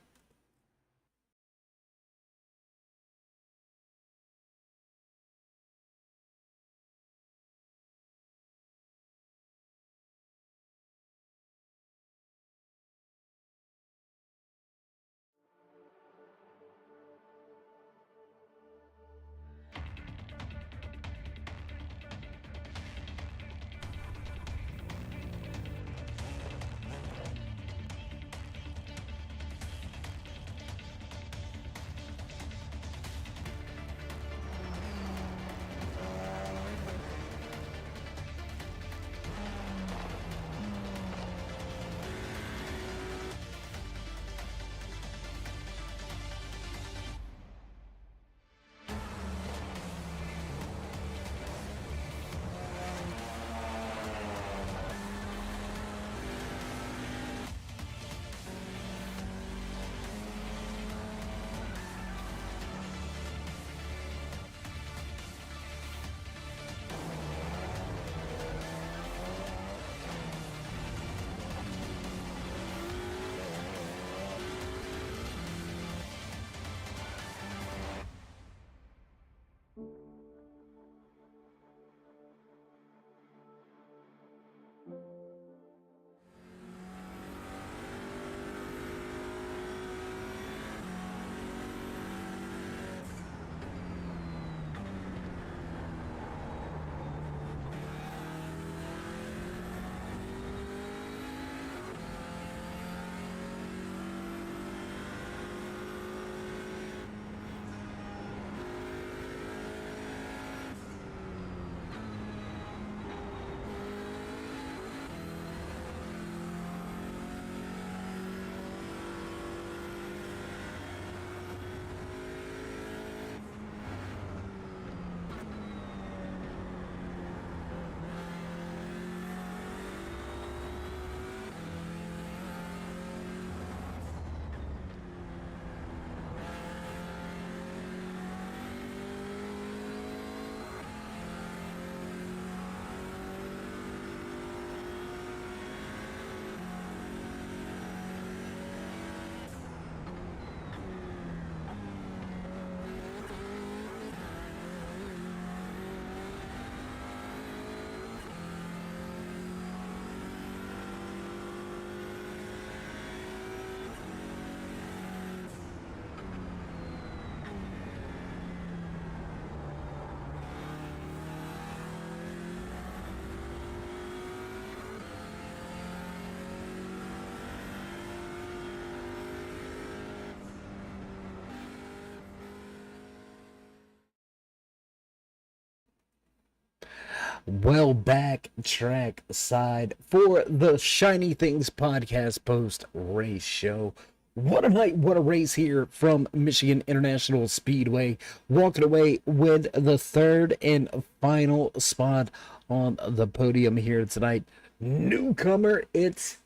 Well, back track side for the Shiny Things podcast post race show. What a night, what a race here from Michigan International Speedway. Walking away with the third and final spot on the podium here tonight. Newcomer, it's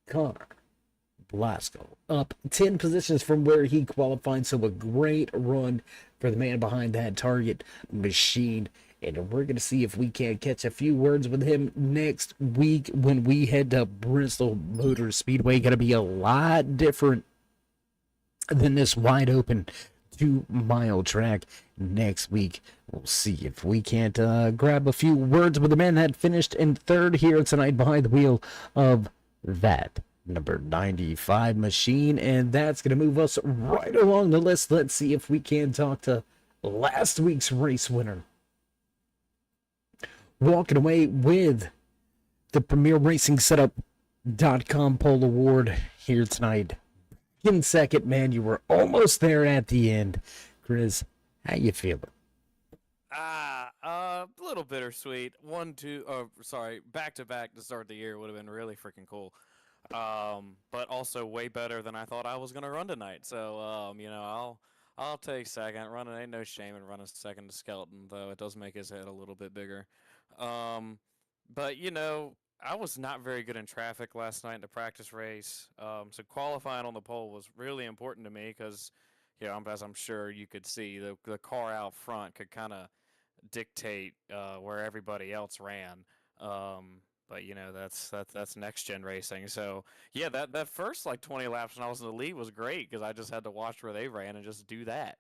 Connor Blasco. Up 10 positions from where he qualified, so a great run for the man behind that target machine. And we're going to see if we can catch a few words with him next week when we head to Bristol Motor Speedway. Going to be a lot different than this wide open 2-mile track next week. We'll see if we can't grab a few words with the man that finished in third here tonight behind the wheel of that number 95 machine. And that's going to move us right along the list. Let's see if we can talk to last week's race winner. Walking away with the Premier Racing Setup.com Pole Award here tonight. In second, man, you were almost there at the end. Chris, how you feeling? A little bittersweet. Back to back to start the year would have been really freaking cool. But also way better than I thought I was gonna run tonight. So, I'll take second. Running ain't no shame in running second to Skelton, though it does make his head a little bit bigger. But I was not very good in traffic last night in the practice race. So qualifying on the pole was really important to me because, as I'm sure you could see, the car out front could kind of dictate where everybody else ran. But that's next gen racing. So yeah, that first 20 laps when I was in the lead was great because I just had to watch where they ran and just do that.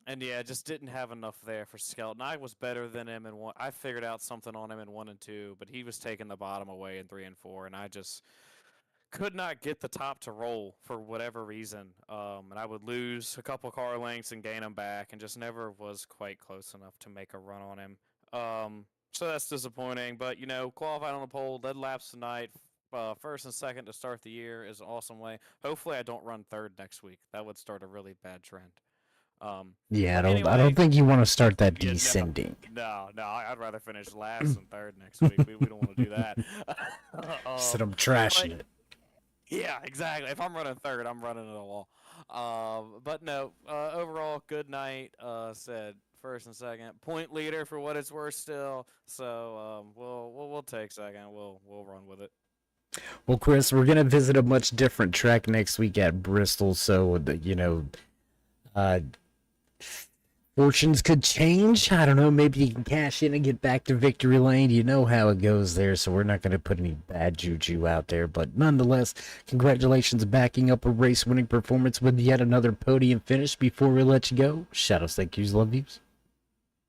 And yeah, just didn't have enough there for Skelton. I was better than him in one. I figured out something on him in 1 and 2, but he was taking the bottom away in 3 and 4, and I just could not get the top to roll for whatever reason. And I would lose a couple car lengths and gain them back, and just never was quite close enough to make a run on him. So that's disappointing. But qualifying on the pole, led laps tonight. First and second to start the year is an awesome way. Hopefully, I don't run third next week. That would start a really bad trend. I don't think you want to start that descending. No, I'd rather finish last and third next week. We don't want to do that. Said I'm trashing it. Yeah, exactly. If I'm running third, I'm running into the wall. But no, overall, good night. Said first and second, point leader for what it's worth still. So we'll take second. We'll run with it. Well, Chris, we're gonna visit a much different track next week at Bristol, so fortunes could change. I don't know, maybe you can cash in and get back to victory lane. You know how it goes there, so we're not going to put any bad juju out there. But nonetheless, congratulations backing up a race-winning performance with yet another podium finish. Before we let you go, shout-outs, thank yous, love yous.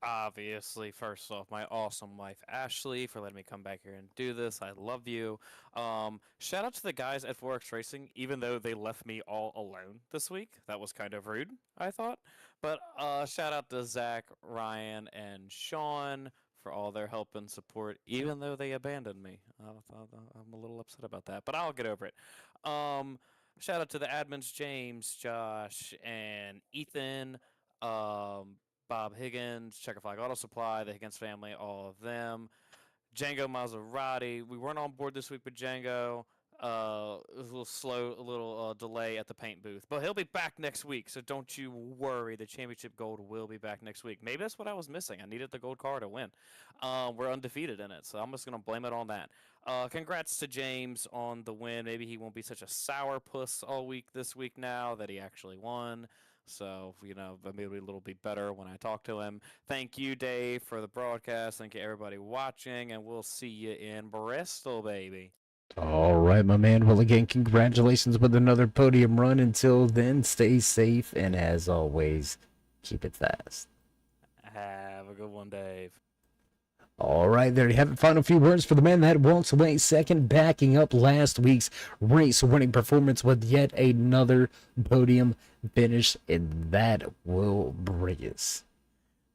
Obviously, first off, my awesome wife, Ashley, for letting me come back here and do this. I love you. Shout out to the guys at Forex Racing, even though they left me all alone this week. That was kind of rude, I thought. But shout out to Zach, Ryan, and Sean for all their help and support, even though they abandoned me. I'm a little upset about that, but I'll get over it. Shout out to the admins, James, Josh, and Ethan. Bob Higgins, Checker Flag Auto Supply, the Higgins family, all of them. Django Maserati. We weren't on board this week with Django. It was a little slow, a little delay at the paint booth. But he'll be back next week, so don't you worry. The championship gold will be back next week. Maybe that's what I was missing. I needed the gold car to win. We're undefeated in it, so I'm just going to blame it on that. Congrats to James on the win. Maybe he won't be such a sourpuss all week this week now that he actually won. So, maybe it'll be a little bit better when I talk to him. Thank you, Dave, for the broadcast. Thank you, everybody watching, and we'll see you in Bristol, baby. All right, my man. Well, again, congratulations with another podium run. Until then, stay safe, and as always, keep it fast. Have a good one, Dave. All right, there you have it. Final few words for the man that walks away second, backing up last week's race-winning performance with yet another podium finish, and that will bring us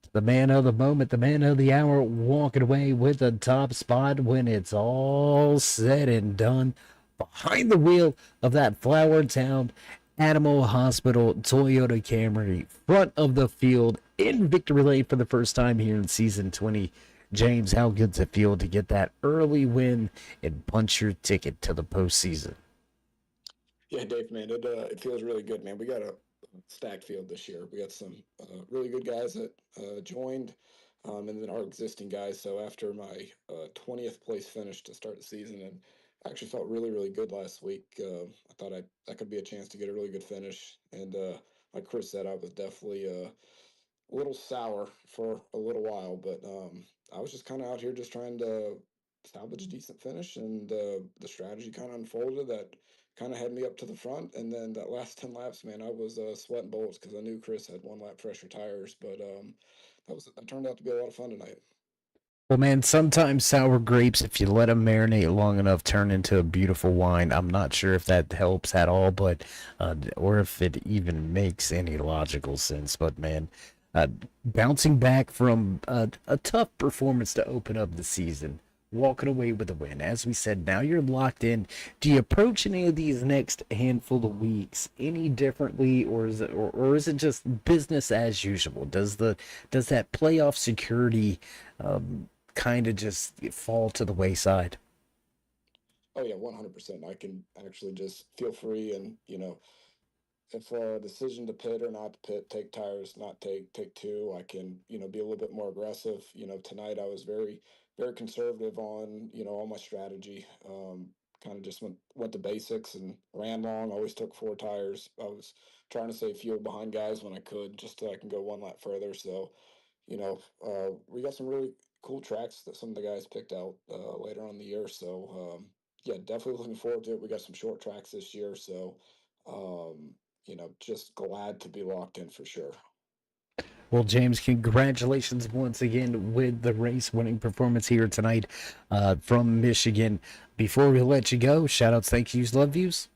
to the man of the moment, the man of the hour, walking away with the top spot when it's all said and done, behind the wheel of that Flower Town Animal Hospital Toyota Camry, front of the field in victory lane for the first time here in season 20. James, how good's it feel to get that early win and punch your ticket to the postseason? Yeah, Dave, man, it feels really good, man. We got a stacked field this year. We got some really good guys that joined, and then our existing guys. So after my 20th place finish to start the season, and I actually felt really, really good last week. I thought that could be a chance to get a really good finish. And like Chris said, I was definitely a little sour for a little while, but I was just kind of out here just trying to salvage a decent finish, and the strategy kind of unfolded that kind of had me up to the front. And then that last 10 laps, man, I was sweating bullets because I knew Chris had one lap fresher tires, but that turned out to be a lot of fun tonight. Well, man, sometimes sour grapes, if you let them marinate long enough, turn into a beautiful wine. I'm not sure if that helps at all, but or if it even makes any logical sense. But man, bouncing back from a tough performance to open up the season, walking away with a win. As we said, now you're locked in. Do you approach any of these next handful of weeks any differently, or is it just business as usual? Does that playoff security kind of just fall to the wayside? Oh yeah, 100%. I can actually just feel free, and if a decision to pit or not to pit, take tires, not take two, I can be a little bit more aggressive. Tonight I was very, very conservative on all my strategy. Kind of just went to basics and ran long. Always took four tires. I was trying to save fuel behind guys when I could, just so I can go one lap further. So we got some really cool tracks that some of the guys picked out later on in the year. So yeah, definitely looking forward to it. We got some short tracks this year, so just glad to be locked in for sure. Well, James, congratulations once again with the race-winning performance here tonight from Michigan. Before we let you go, shout-outs, thank yous, love yous.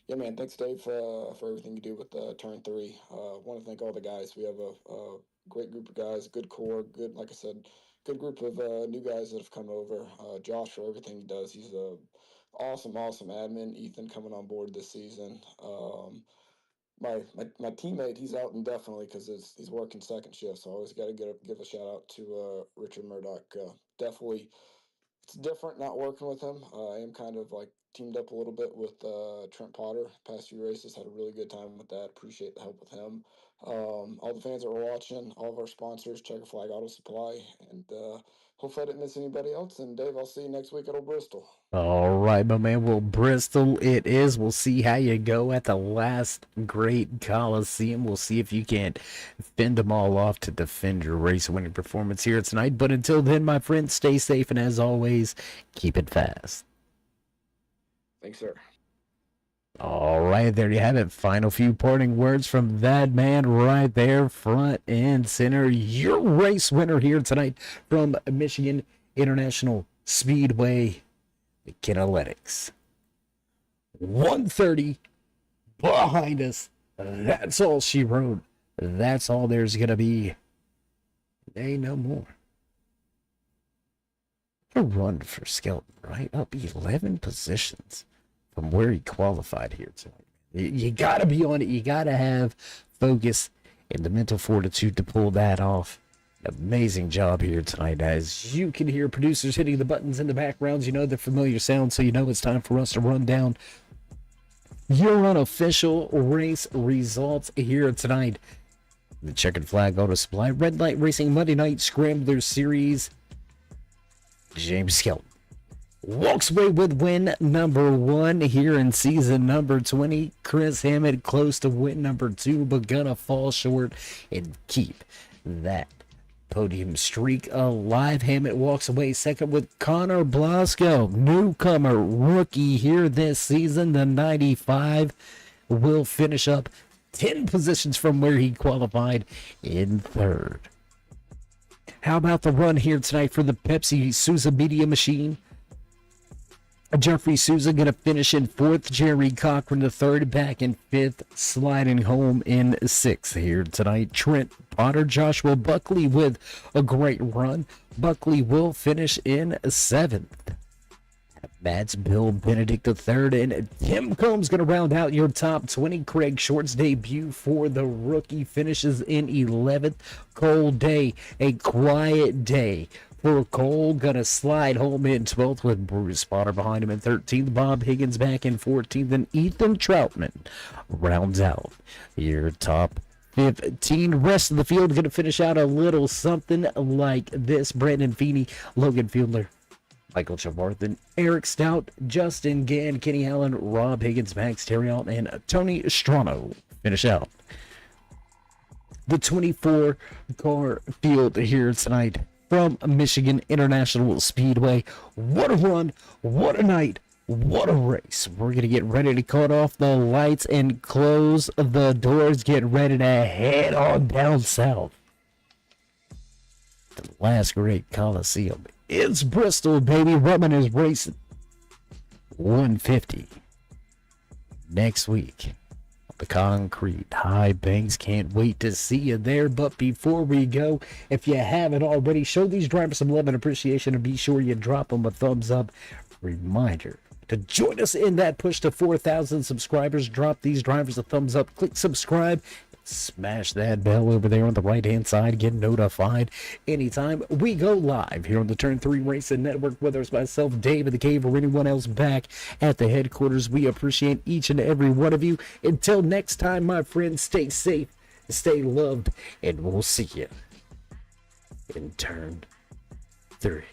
Yeah, man, thanks, Dave, for everything you do with Turn 3. Want to thank all the guys. We have a great group of guys, good core, good, like I said, good group of new guys that have come over. Josh, for everything he does, he's a awesome admin. Ethan coming on board this season. My teammate, he's out indefinitely because he's working second shift, so I always got to give a shout out to Richard Murdoch. Definitely, it's different not working with him. I am kind of like teamed up a little bit with Trent Potter. Past few races, had a really good time with that. Appreciate the help with him. All the fans that were watching, all of our sponsors, Checker Flag Auto Supply, and hopefully I didn't miss anybody else. And Dave, I'll see you next week at Old Bristol. All right, my man. Well, Bristol it is. We'll see how you go at the last great Coliseum. We'll see if you can't fend them all off to defend your race-winning performance here tonight. But until then, my friends, stay safe, and as always, keep it fast. Thanks, sir. All right, there you have it. Final few parting words from that man right there, front and center. Your race winner here tonight from Michigan International Speedway Kinetics. 130 behind us. That's all she wrote. That's all there's going to be. Ain't no more. A run for Skelton, right? Up 11 positions from where he qualified here tonight. You got to be on it. You got to have focus and the mental fortitude to pull that off. Amazing job here tonight. As you can hear producers hitting the buttons in the backgrounds, you know the familiar sound, so you know it's time for us to run down your unofficial race results here tonight. The Checkered Flag Auto Supply Red Light Racing Monday Night Scrambler Series. James Skelton walks away with win number 1 here in season number 20. Chris Hammett close to win number 2, but gonna fall short and keep that podium streak alive. Hammett walks away second with Connor Blasco, newcomer rookie here this season. The 95 will finish up 10 positions from where he qualified in third. How about the run here tonight for the Pepsi Souza Media machine? Jeffrey Souza going to finish in 4th. Jerry Cochran the 3rd, back in 5th, sliding home in 6th here tonight. Trent Potter, Joshua Buckley with a great run. Buckley will finish in 7th. That's Bill Benedict III, and Tim Combs going to round out your top 20. Craig Short's debut for the rookie finishes in 11th. Cole Day, a quiet day for Cole. Gonna slide home in 12th with Bruce Potter behind him in 13th. Bob Higgins back in 14th. And Ethan Troutman rounds out your top 15. Rest of the field going to finish out a little something like this. Brandon Feeney, Logan Fielder, Michael Chavarthan, Eric Stout, Justin Gann, Kenny Allen, Rob Higgins, Max Terriot, and Tony Strano finish out the 24-car field here tonight from Michigan International Speedway. What a run, what a night, what a race. We're going to get ready to cut off the lights and close the doors. Get ready to head on down south. The last great Coliseum. It's Bristol, baby. Rubman is racing 150 next week. The concrete high banks. Can't wait to see you there. But before we go, if you haven't already, show these drivers some love and appreciation, and be sure you drop them a thumbs up. Reminder to join us in that push to 4,000 subscribers. Drop these drivers a thumbs up, click subscribe, smash that bell over there on the right hand side. Get notified anytime we go live here on the Turn 3 Racing Network, whether it's myself, Dave in the Cave, or anyone else back at the headquarters. We appreciate each and every one of you. Until next time, my friends, stay safe, stay loved, and we'll see you in Turn 3.